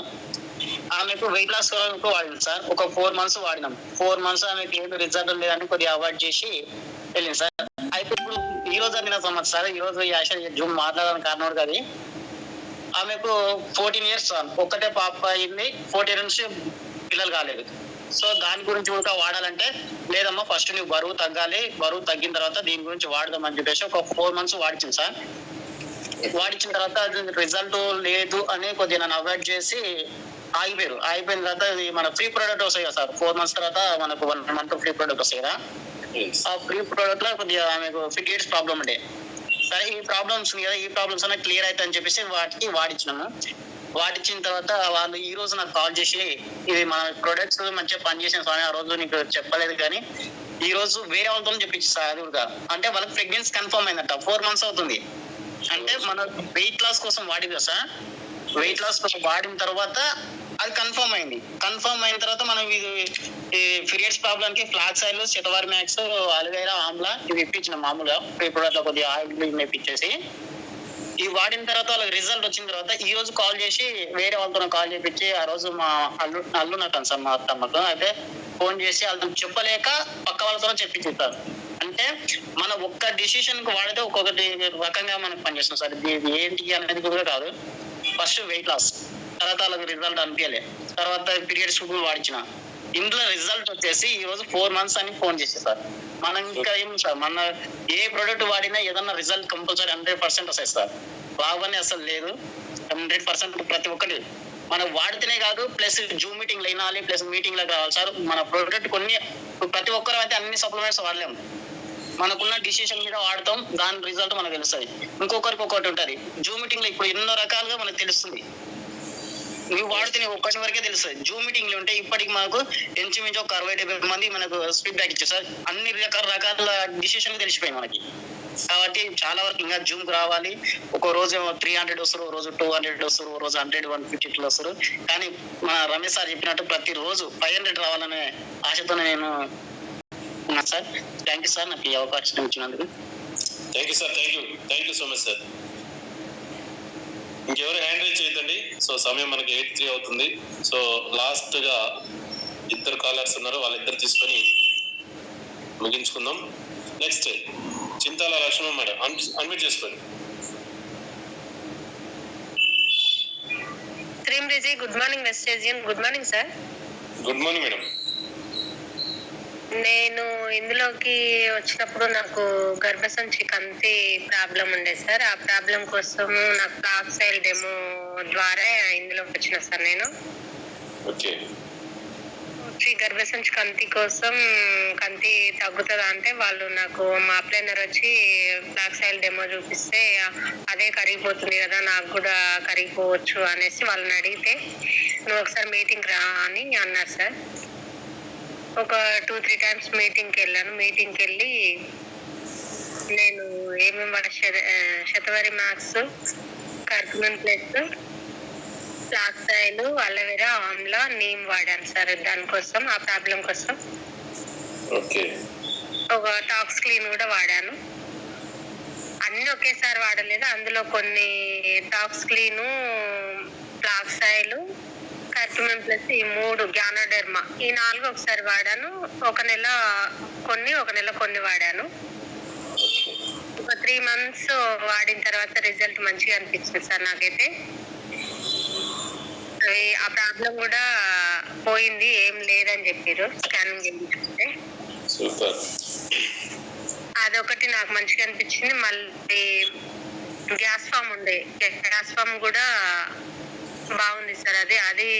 ఆమెకు వెయిట్ లాస్ వాడింది సార్. ఒక 4 months వాడినాం. 4 months ఆమెకు ఏమి రిజల్ట్ లేదని కొద్దిగా అవాయిడ్ చేసి వెళ్ళింది సార్. అయితే ఇప్పుడు ఈ రోజు అందిన సమస్య సార్. ఈ రోజు జూమ్ మాట్లాడడానికి కారణం కాదు. ఆమెకు 14 years సార్. ఒక్కటే పాప అయింది. 14 నుంచి పిల్లలు కాలేదు. సో దాని గురించి కూడా వాడాలంటే లేదమ్మా ఫస్ట్ నువ్వు బరువు తగ్గాలి, బరువు తగ్గిన తర్వాత దీని గురించి వాడదామని చెప్పేసి ఒక 4 months వాడించింది సార్. వాడించిన తర్వాత రిజల్ట్ లేదు అని కొద్దిగా నన్ను అవాయిడ్ చేసి ఆగిపోయిన తర్వాత మన ఫ్రీ ప్రోడక్ట్ వస్తాయి కదా సార్. 4 months తర్వాత మనకు 1 month ఫ్రీ ప్రోడక్ట్ వస్తాయి కదా. ఆ ఫ్రీ ప్రోడక్ట్ లో కొద్దిగా ఆమెకు ఫిగేట్స్ ప్రాబ్లం ఉండే. సరే ఈ ప్రాబ్లమ్స్ అన్న క్లియర్ అవుతాయి అని చెప్పేసి వాటికి వాడించినాము. వాడించిన తర్వాత వాళ్ళు ఈ రోజు నాకు కాల్ చేసి ఇది మన ప్రొడక్ట్స్ మంచిగా పనిచేసిన స్వామి, ఆ రోజు నీకు చెప్పలేదు కానీ ఈ రోజు వేరే వాళ్ళతో చెప్పించి సార్. అది కూడా అంటే వాళ్ళకి ప్రెగ్నెన్సీ కన్ఫర్మ్ అయిందట. 4 months అవుతుంది. అంటే మన వెయిట్ లాస్ కోసం వాడింది కదా సార్. వెయిట్ లాస్ కోసం వాడిన తర్వాత అది కన్ఫర్మ్ అయింది. కన్ఫర్మ్ అయిన తర్వాత మనం ఇది పీరియడ్స్ ప్రాబ్లం కి flax oil, Shatavari max, aloe vera, Amla ఇవి ఇప్పించిన మామూలుగా ప్రోడక్ట్ కొద్దిగా ఆయిల్ ఇప్పించేసి ఇవి వాడిన తర్వాత వాళ్ళకి రిజల్ట్ వచ్చిన తర్వాత ఈ రోజు కాల్ చేసి వేరే వాళ్ళతో కాల్ చేపించి ఆ రోజు మా అల్లు నాకు సార్ మా అత్తమ్మకు అయితే ఫోన్ చేసి వాళ్ళతో చెప్పలేక పక్క వాళ్ళతో చెప్పించారు. అంటే మన ఒక్క డిసిషన్ కు వాడితే ఒక్కొక్కటి రకంగా మనకు పనిచేస్తాం సార్. ఇది ఏంటి అనేది కూడా కాదు. ఫస్ట్ వెయిట్ లాస్, తర్వాత వాళ్ళకి రిజల్ట్ అనిపించలే, తర్వాత పీరియడ్స్ కూడా వాడించిన. ఇందులో రిజల్ట్ వచ్చేసి ఈ రోజు 4 months అని ఫోన్ చేసి సార్. మనం ఇంకా ఏం సార్ మన ఏ ప్రోడక్ట్ వాడినా ఏదన్నా రిజల్ట్ కంపల్సరీ 100% వస్తాయి సార్. బాగానే అసలు లేదు. 100% ప్రతి ఒక్కటి మనం వాడితేనే కాదు, ప్లస్ జూమ్ మీటింగ్ అయినాలి, ప్లస్ మీటింగ్ లాగా కావాలి సార్. మన ప్రోడక్ట్ ప్రతి ఒక్కరు అయితే అన్ని సప్లిమెంట్స్ వాడలేము. మనకున్న డిసిషన్ మీద వాడతాం, దాని రిజల్ట్ మనకు తెలుస్తుంది. ఇంకొకరికి ఒకటి ఉంటుంది. జూమ్ మీటింగ్ లో ఇప్పుడు ఎన్నో రకాలుగా మనకు తెలుస్తుంది. నువ్వు వాడితే ఒక్కటి వరకే తెలుస్తుంది. జూమ్ మీటింగ్లు ఉంటే ఇప్పటికి మాకు ఇంచుమించు ఒక 60-70 మంది మనకు ఫీడ్బ్యాక్ ఇచ్చారు సార్. అన్ని రకాల డిసిషన్ తెలిసిపోయింది మనకి. కాబట్టి చాలా వరకు ఇంకా జూమ్ కు రావాలి. ఒక రోజు 300 వస్తారు, ఒక రోజు 200 వస్తారు, ఒక రోజు 100, 150 వస్తారు. కానీ మన రమేష్ సార్ చెప్పినట్టు ప్రతి రోజు 500 రావాలనే ఆశతో నేను ఉన్నా సార్. థ్యాంక్ యూ సార్ నాకు ఈ అవకాశం ఇచ్చినందుకు. Thank you sir. Thank you so much sir. ఇంకెవరు హ్యాండ్ రైజ్ చేయొద్దండి. సో సమయం మనకి 8:03 అవుతుంది. సో లాస్ట్ గా 2 కాలర్స్ ఉన్నారు, వాళ్ళిద్దరు తీసుకొని ముగించుకుందాం. Next Chintala Lakshman madam, unmute చేసుకోండి. Good morning Vestigian. Good morning sir. Good morning madam. నేను ఇందులోకి వచ్చినప్పుడు నాకు గర్భసంచి కంతి ప్రాబ్లం ఉండే సార్. ఆ ప్రాబ్లం కోసం నాకు ఫ్లాక్సైల్ డెమో ద్వారా ఇందులోకి వచ్చిన సార్ నేను. ఓకే. గర్భసంచి కంతి కోసం కంతి తగ్గుతుందా అంటే వాళ్ళు నాకు మా అప్లైనర్ వచ్చి ఫ్లాక్సైల్ డెమో చూపిస్తే అదే కరిగిపోతుంది కదా, నాకు కూడా కరిగిపోవచ్చు అనేసి వాళ్ళని అడిగితే నువ్వు ఒకసారి మీటింగ్ రా అని అన్నారు సార్. ఒక 2-3 టైమ్స్ మీటింగ్కి వెళ్ళాను. మీటింగ్కి వెళ్ళి నేను ఏమేమి Shatavari max, curcumin plus, flax oil, aloe vera, amla, neem వాడాను సార్ దానికోసం, ఆ ప్రాబ్లం కోసం. ఒక టాక్స్ క్లీన్ కూడా వాడాను. అన్ని ఒకేసారి వాడలేదు. అందులో కొన్ని టాక్స్ క్లీను, ఫ్లాక్సైల్, కర్కుమన్ ప్లస్ ఈ 3 గ్యానోడెర్మా ఈ 4 ఒకసారి వాడాను. ఒక నెల కొన్ని వాడాను. ఒక 3 months వాడిన తర్వాత రిజల్ట్ మంచిగా అనిపించింది సార్ నాకైతే. ఆ ప్రాబ్లం కూడా పోయింది, ఏం లేదని చెప్పారు స్కానింగ్ చేయించుకుంటే. అదొకటి నాకు మంచిగా అనిపించింది. మళ్ళీ గ్యాస్ ఫామ్ కూడా బాగుంది సార్. అది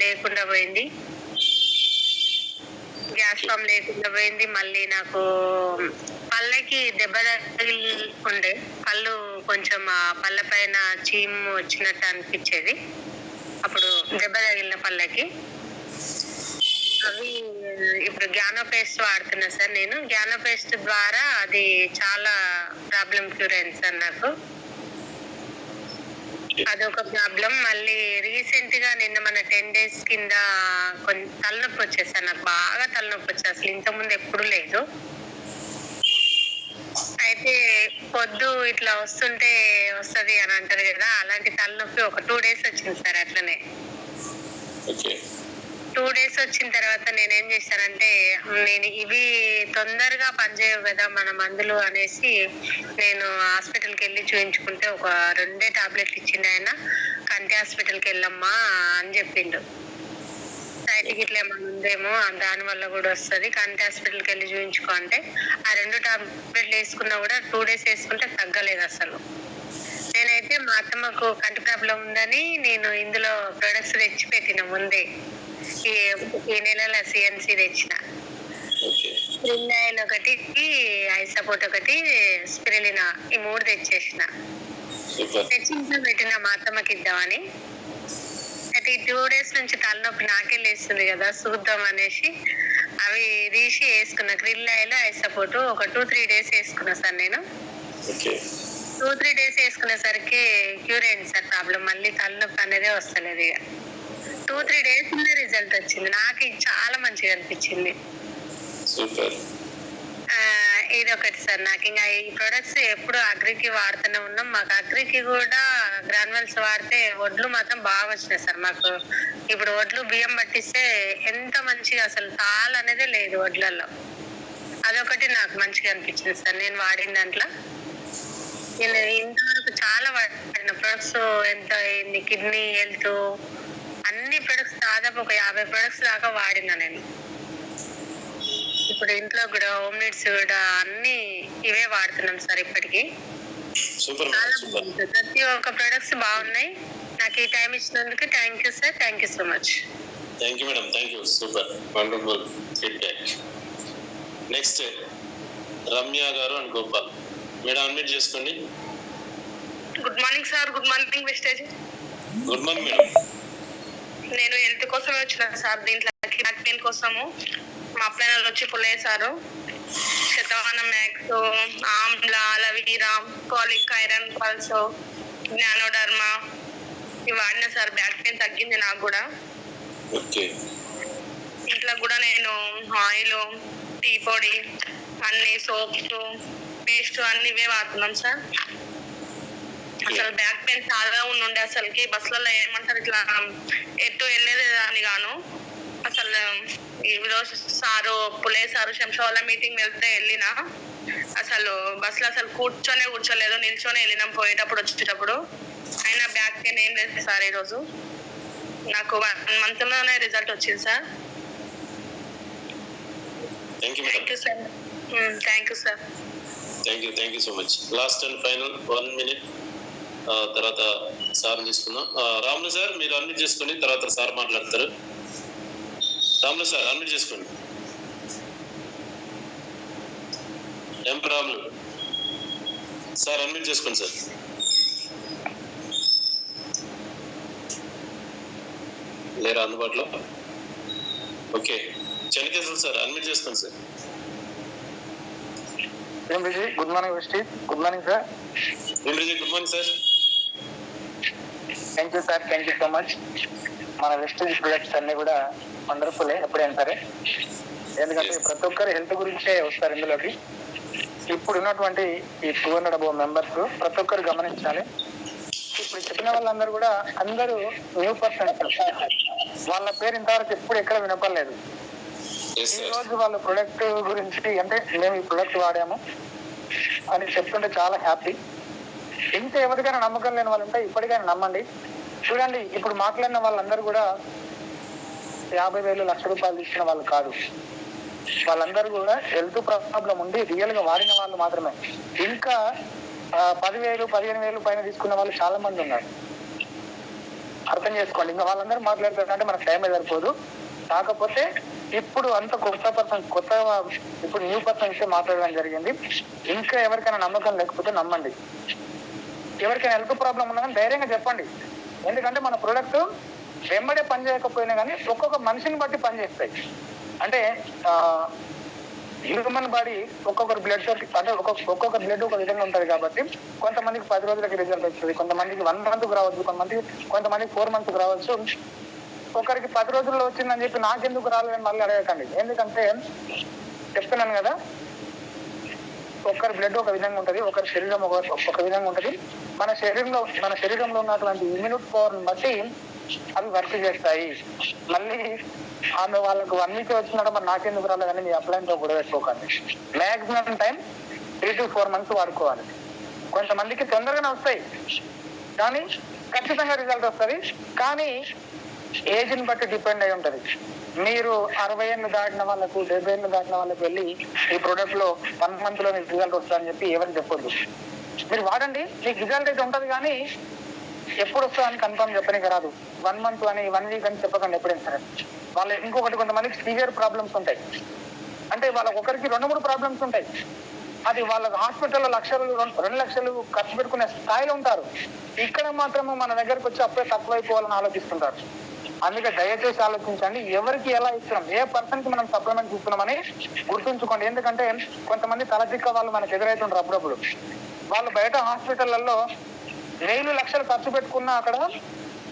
లేకుండా పోయింది. గ్యాస్ ఫామ్ లేకుండా పోయింది. మళ్ళీ నాకు పళ్ళకి దెబ్బ తగిలి ఉండే, పళ్ళు కొంచెం ఆ పళ్ళ పైన చీము వచ్చినట్టు అనిపించేది అప్పుడు దెబ్బ తగిలిన పళ్ళకి. అవి ఇప్పుడు గ్యానో పేస్ట్ వాడుతున్నా సార్ నేను. గ్యానో పేస్ట్ ద్వారా అది చాలా ప్రాబ్లం క్యూర్ అయింది సార్ నాకు. అదొక ప్రాబ్లం. మళ్ళీ రీసెంట్ గా నిన్న మన 10 days కింద కొంచెం తలనొప్పి వచ్చేసాను. నాకు బాగా తలనొప్పి వచ్చేది, అసలు ఇంతకుముందు ఎప్పుడు లేదు. అయితే పొద్దు ఇట్లా వస్తుంటే వస్తది అని అంటారు కదా, అలాంటి తలనొప్పి ఒక 2 days వచ్చింది సార్. అట్లనే 2 days వచ్చిన తర్వాత నేనేం చేశానంటే, నేను ఇవి తొందరగా పనిచేయవు కదా మన మందులు అనేసి నేను హాస్పిటల్కి వెళ్ళి చూయించుకుంటే ఒక 2 టాబ్లెట్లు ఇచ్చిండు ఆయన. కంటి హాస్పిటల్కి వెళ్ళమ్మా అని చెప్పిండు. సైట్కి ఇట్లా ఏమన్నా ఉందేమో దాని వల్ల కూడా వస్తుంది, కంటి హాస్పిటల్కి వెళ్ళి చూయించుకో అంటే ఆ 2 టాబ్లెట్లు వేసుకున్నా కూడా 2 days వేసుకుంటే తగ్గలేదు అసలు. నేనైతే మా అత్తమ్మకు కంటి ప్రాబ్లం ఉందని నేను ఇందులో ప్రొడక్ట్స్ తెచ్చి పెట్టిన ముందే. ఈ నెలలో CNC తెచ్చిన. స్ప్రిల్ ఒకటి, ఐ సపోర్ట్ ఒకటి, స్పిరిలినా ఈ 3 తెచ్చేసిన. తెచ్చి ఇంట్లో పెట్టిన మా అత్తమ్మకి ఇద్దామని. అయితే ఈ 2 days నుంచి తలనొప్పి నాకే లేస్తుంది కదా, చూద్దాం అనేసి అవి తీసి వేసుకున్నా. క్రిల్ ఆయిల్, ఐ సపోర్ట్ ఒక 2-3 days వేసుకున్నా సార్ నేను. 2-3 days వేసుకునేసరికి క్యూర్ అయింది సార్ ప్రాబ్లం. మళ్ళీ తలనొప్పి అనేది వస్తలేదు. ఇక 2-3 days రిజల్ట్ వచ్చింది. నాకు చాలా మంచిగా అనిపించింది. ఇదొకటి సార్. నాకు ఇంకా ఈ ప్రొడక్ట్స్ ఎప్పుడు అగ్రికి వాడుతూనే ఉన్నాం. మాకు అగ్రికి కూడా గ్రాన్యువల్స్ వాడితే వడ్లు మాత్రం బాగా వచ్చినాయి సార్ మాకు. ఇప్పుడు వడ్లు బియ్యం పట్టిస్తే ఎంత మంచిగా, అసలు తాళ అనేదే లేదు వడ్లలో. అదొకటి నాకు మంచిగా అనిపించింది సార్ నేను వాడిన దాంట్లో. నేను ఇంతవరకు చాలా వాడిన ప్రొడక్ట్స్ ఎంత అయింది, కిడ్నీ హెల్త్ అన్ని ప్రొడక్ట్స్ దాదాపు ఒక 50 ప్రొడక్ట్స్ దాకా వాడినా నేను. ఇప్పుడు ఇంట్లో కూడా హోమ్ నీడ్స్ కూడా అన్ని ఇవే వాడుతున్నాం సార్ ఇప్పటికి. ప్రతి ఒక్క ప్రొడక్ట్స్ బాగున్నాయి. నాకు ఈ టైం ఇచ్చినందుకు thank you sir. Thank you so much. Thank you madam. Thank you. Super wonderful feedback. Next Ramya గారు అండ్ గోపాల్ మేడం, అన్మ్యూట్ చేసుకోండి. Good morning sir. Good morning Vestige. Good morning madam. నేను హెల్త్ కోసమే వచ్చిన sir. దీంట్లో back pain కోసము మా అప్లైనర్లు వచ్చి full వేశారు. శతమానం మ్యాక్స్, ఆమ్లా, అలవీరా, కాలిక్ ఐరన్ పల్స్, జ్ఞానోడర్మా ఇవి వాడినా సార్. బ్యాక్ పెయిన్ తగ్గింది నాకు కూడా. ఇంట్లో కూడా నేను ఆయిల్, టీ పొడి, అన్ని సోప్స్, పేస్ట్ అన్ని ఇవే వాడుతున్నాం సార్. అసలు బ్యాక్ పెయిన్ చాలా ఉండే అసలుకి. బస్సులలో ఏమంటారు ఇట్లా ఎటు వెళ్ళేది అని గాను. అసలు ఈరోజు సారు పులే సారు శంషావాల మీటింగ్ వెళ్తే వెళ్ళినా అసలు బస్సులో అసలు కూర్చోలేదు, నిల్చొని వెళ్ళినాం పోయేటప్పుడు వచ్చేటప్పుడు. అయినా బ్యాక్ పెయిన్ ఏం లేదు సార్. ఈరోజు నాకు 1 month లోనే రిజల్ట్ వచ్చింది sir. Thank you sir. Thank you sir. Thank you so much. Last and final 1 minute తర్వాత సార్ తీసుకుందాం. రాములు సార్ మీరు అన్మ్యూట్ చేసుకుని తర్వాత సార్ మాట్లాడతారు. రాములు సార్ అన్మ్యూట్ చేసుకోండి. రాములు సార్ అన్మ్యూట్ చేసుకోండి సార్. లేరా అందుబాటులో? ఓకే, చెన్నకేశ్వర సార్ అన్మ్యూట్ చేసుకోండి sir. Good morning good morning sir. Good morning sir. Thank you sir, thank you so much. మన వెస్టేజ్ ప్రొడక్ట్స్ అన్ని కూడా వండర్ఫుల్ ఎప్పుడైనా సరే. ఎందుకంటే ప్రతి ఒక్కరు హెల్త్ గురించే వస్తారు ఇందులోకి. ఇప్పుడు ఉన్నటువంటి ఈ 200 above మెంబర్స్ ప్రతి ఒక్కరు గమనించాలి. ఇప్పుడు చెప్పిన వాళ్ళందరూ కూడా అందరూ న్యూ పర్సన్స్. వాళ్ళ పేరు ఇంతవరకు ఎప్పుడు ఎక్కడ వినపడలేదు. ఈ రోజు వాళ్ళ ప్రొడక్ట్ గురించి అంటే మేము ఈ ప్రొడక్ట్ వాడాము అని చెప్తుంటే చాలా హ్యాపీ. ఇంకా ఎవరికైనా నమ్మకం లేని వాళ్ళు ఉంటే ఇప్పటికైనా నమ్మండి. చూడండి, ఇప్పుడు మాట్లాడిన వాళ్ళందరూ కూడా 50,000 లక్ష రూపాయలు ఇచ్చిన వాళ్ళు కాదు. వాళ్ళందరూ కూడా హెల్త్ ప్రాబ్లం ఉండి రియల్ గా వాడిన వాళ్ళు మాత్రమే. ఇంకా 10,000, 15,000 పైన తీసుకున్న వాళ్ళు చాలా మంది ఉన్నారు. అర్థం చేసుకోండి. ఇంకా వాళ్ళందరూ మాట్లాడుతారంటే మనకు టైం సరిపోదు. కాకపోతే ఇప్పుడు అంత కొత్తగా ఇప్పుడు న్యూ పర్సన్స్ మాట్లాడడం జరిగింది. ఇంకా ఎవరికైనా నమ్మకం లేకపోతే నమ్మండి. ఎవరికైనా హెల్త్ ప్రాబ్లం ఉన్నా కానీ ధైర్యంగా చెప్పండి. ఎందుకంటే మన ప్రొడక్ట్ వెంబడే పని చేయకపోయినా కానీ ఒక్కొక్క మనిషిని బట్టి పనిచేస్తాయి. అంటే హ్యూమన్ బాడీ ఒక్కొక్కరు బ్లడ్ అంటే ఒక్కొక్క బ్లడ్ ఒక విధంగా ఉంటుంది. కాబట్టి కొంతమందికి 10 రోజులకి రిజల్ట్ వస్తుంది, కొంతమందికి 1 month రావచ్చు, కొంతమందికి 4 months రావచ్చు. ఒకరికి 10 రోజుల్లో వచ్చిందని చెప్పి నాకెందుకు రాలేదని మళ్ళీ అడగకండి. ఎందుకంటే చెప్తున్నాను కదా, ఒక్కరి బ్లడ్ ఒక విధంగా ఉంటుంది, ఒకరి శరీరం ఒక విధంగా ఉంటుంది. మన శరీరంలో ఉన్నటువంటి ఇమ్యూనిటీ పవర్ ని బట్టి అవి వర్క్ చేస్తాయి. మళ్ళీ ఆమె వాళ్ళకు 1 week వచ్చినట్టు మరి నాకెందుకు రాలేదని మీ అప్లైన్తో గొడవ పెట్టుకోకండి. మ్యాక్సిమం టైం 3 to 4 months వాడుకోవాలి. కొంతమందికి తొందరగానే వస్తాయి కానీ ఖచ్చితంగా రిజల్ట్ వస్తుంది. కానీ ఏజ్ని బట్టి డిపెండ్ అయి ఉంటుంది. మీరు 60 ఏళ్ళు దాటిన వాళ్ళకు 70 ఏళ్ళు దాటిన వాళ్ళకి వెళ్ళి ఈ ప్రొడక్ట్ లో 1 month లో మీకు రిజల్ట్ వస్తుందని చెప్పి ఎవరికి చెప్పొద్దు. మీరు వాడండి, మీకు రిజల్ట్ అయితే ఉంటుంది. కానీ ఎప్పుడు వస్తుందని కన్ఫర్మ్ చెప్పడానికి రాదు. 1 month అని 1 week అని చెప్పకండి ఎప్పుడైనా సరే. వాళ్ళు ఇంకొకటి కొంతమందికి సివియర్ ప్రాబ్లమ్స్ ఉంటాయి. అంటే వాళ్ళకి ఒకరికి 2-3 ప్రాబ్లమ్స్ ఉంటాయి. అది వాళ్ళకి హాస్పిటల్లో లక్షలు 2 లక్షలు ఖర్చు పెట్టుకునే స్థాయిలో ఉంటారు. ఇక్కడ మాత్రము మన దగ్గరకు వచ్చి అప్పుడే తక్కువైపోవాలని ఆలోచిస్తుంటారు. అందుకే దయచేసి ఆలోచించండి, ఎవరికి ఎలా ఇస్తున్నాం, ఏ పర్సన్ కి మనం సప్లిమెంట్స్ ఇస్తున్నామని గుర్తుంచుకోండి. ఎందుకంటే కొంతమంది తలతిక్క వాళ్ళు మనకు ఎదురైతుంటారు అప్పుడప్పుడు. వాళ్ళు బయట హాస్పిటళ్లలో 1,000 లక్షలు ఖర్చు పెట్టుకున్నా అక్కడ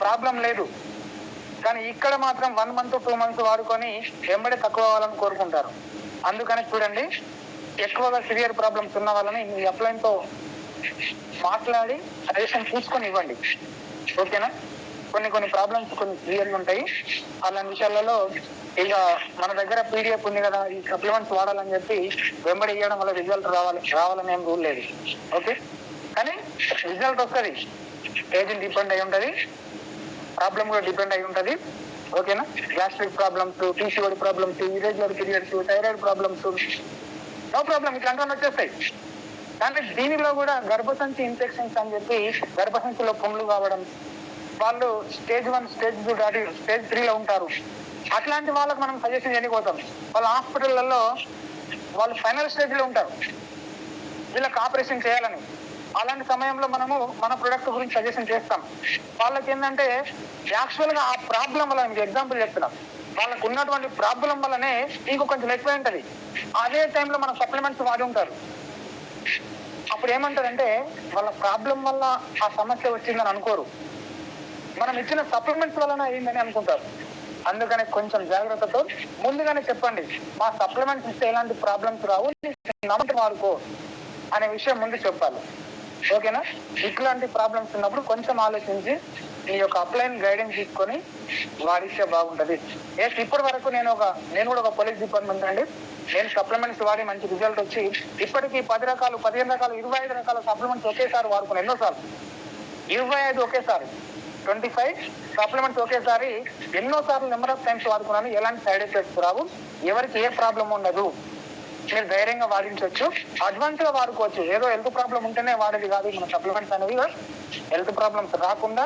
ప్రాబ్లం లేదు. కానీ ఇక్కడ మాత్రం 1 month 2 months వాడుకొని వెంబడే తక్కువ అవ్వాలని కోరుకుంటారు. అందుకని చూడండి, ఎక్కువగా సివియర్ ప్రాబ్లమ్స్ ఉన్న వాళ్ళని మీ అప్లైన్తో మాట్లాడి సజెషన్ తీసుకొని ఇవ్వండి. ఓకేనా? కొన్ని ప్రాబ్లమ్స్ కొన్ని సివియర్గా ఉంటాయి. అలాంటి విషయాలలో ఇక మన దగ్గర పీడిఎఫ్ ఉంది కదా, ఈ సప్లిమెంట్స్ వాడాలని చెప్పి వెంబడి ఇవ్వడం వల్ల రిజల్ట్ రావాలని ఏం రూల్ లేదు. ఓకే, కానీ రిజల్ట్ వస్తుంది. ఏజ్ డిపెండ్ అయి ఉంటుంది, ప్రాబ్లం కూడా డిపెండ్ అయి ఉంటుంది. ఓకేనా? Gastric problems, PCOD problems, irregular periods, thyroid problems, no problem ఇట్లాంటివన్నీ వచ్చేస్తాయి. కానీ దీనిలో కూడా గర్భసంచి ఇన్ఫెక్షన్స్ అని చెప్పి గర్భసంచిలో పుండ్లు కావడం, వాళ్ళు స్టేజ్ 1 స్టేజ్ 2 దాటి స్టేజ్ 3లో ఉంటారు. అట్లాంటి వాళ్ళకి మనం సజెషన్ చేయకపోతాం. వాళ్ళ హాస్పిటళ్లలో వాళ్ళు ఫైనల్ స్టేజ్ లో ఉంటారు, వీళ్ళకి ఆపరేషన్ చేయాలని. అలాంటి సమయంలో మనము మన ప్రొడక్ట్ గురించి సజెషన్ చేస్తాం. వాళ్ళకి ఏంటంటే యాక్చువల్గా ఆ ప్రాబ్లం వల్ల, మీకు ఎగ్జాంపుల్ చెప్తున్నాం, వాళ్ళకు ఉన్నటువంటి ప్రాబ్లం వల్లనే ఇంకో కొంచెం ఎక్కువ ఉంటుంది. అదే టైంలో మన సప్లిమెంట్స్ వాడి ఉంటారు. అప్పుడు ఏమంటారంటే వాళ్ళ ప్రాబ్లం వల్ల ఆ సమస్య వచ్చిందని అనుకోరు, మనం ఇచ్చిన సప్లిమెంట్స్ వలన అయిందని అనుకుంటారు. అందుకని కొంచెం జాగ్రత్తతో ముందుగానే చెప్పండి, మా సప్లిమెంట్స్ ఇస్తే ఎలాంటి ప్రాబ్లమ్స్ రావు, నమ్మకం వాడుకో అనే విషయం ముందు చెప్పాలి. ఓకేనా? ఇట్లాంటి ప్రాబ్లమ్స్ ఉన్నప్పుడు కొంచెం ఆలోచించి ఈ యొక్క అప్లైన్ గైడెన్స్ తీసుకొని వాడిస్తే బాగుంటది. ఇప్పటి వరకు నేను కూడా ఒక పోలీస్ డిపార్ట్మెంట్ అండి. నేను సప్లిమెంట్స్ వాడి మంచి రిజల్ట్ వచ్చి ఇప్పటికీ 10 రకాలు, 15 రకాలు, 25 రకాల సప్లిమెంట్స్ ఒకేసారి వాడుకున్నాను. ఎన్నోసార్లు 25 ఒకేసారి, 25 సప్లిమెంట్స్ ఒకేసారి ఎన్నోసార్లు నెంబర్ ఆఫ్ టైమ్స్ వాడుకున్నాను. ఎలాంటి సైడ్ ఎఫెక్ట్స్ రావు, ఎవరికి ఏ ప్రాబ్లం ఉండదు. మీరు ధైర్యంగా వాడించవచ్చు, అడ్వాన్స్ గా వాడుకోవచ్చు. ఏదో హెల్త్ ప్రాబ్లం ఉంటేనే వాడేది కాదు మన సప్లిమెంట్స్ అనేవి. హెల్త్ ప్రాబ్లమ్స్ రాకుండా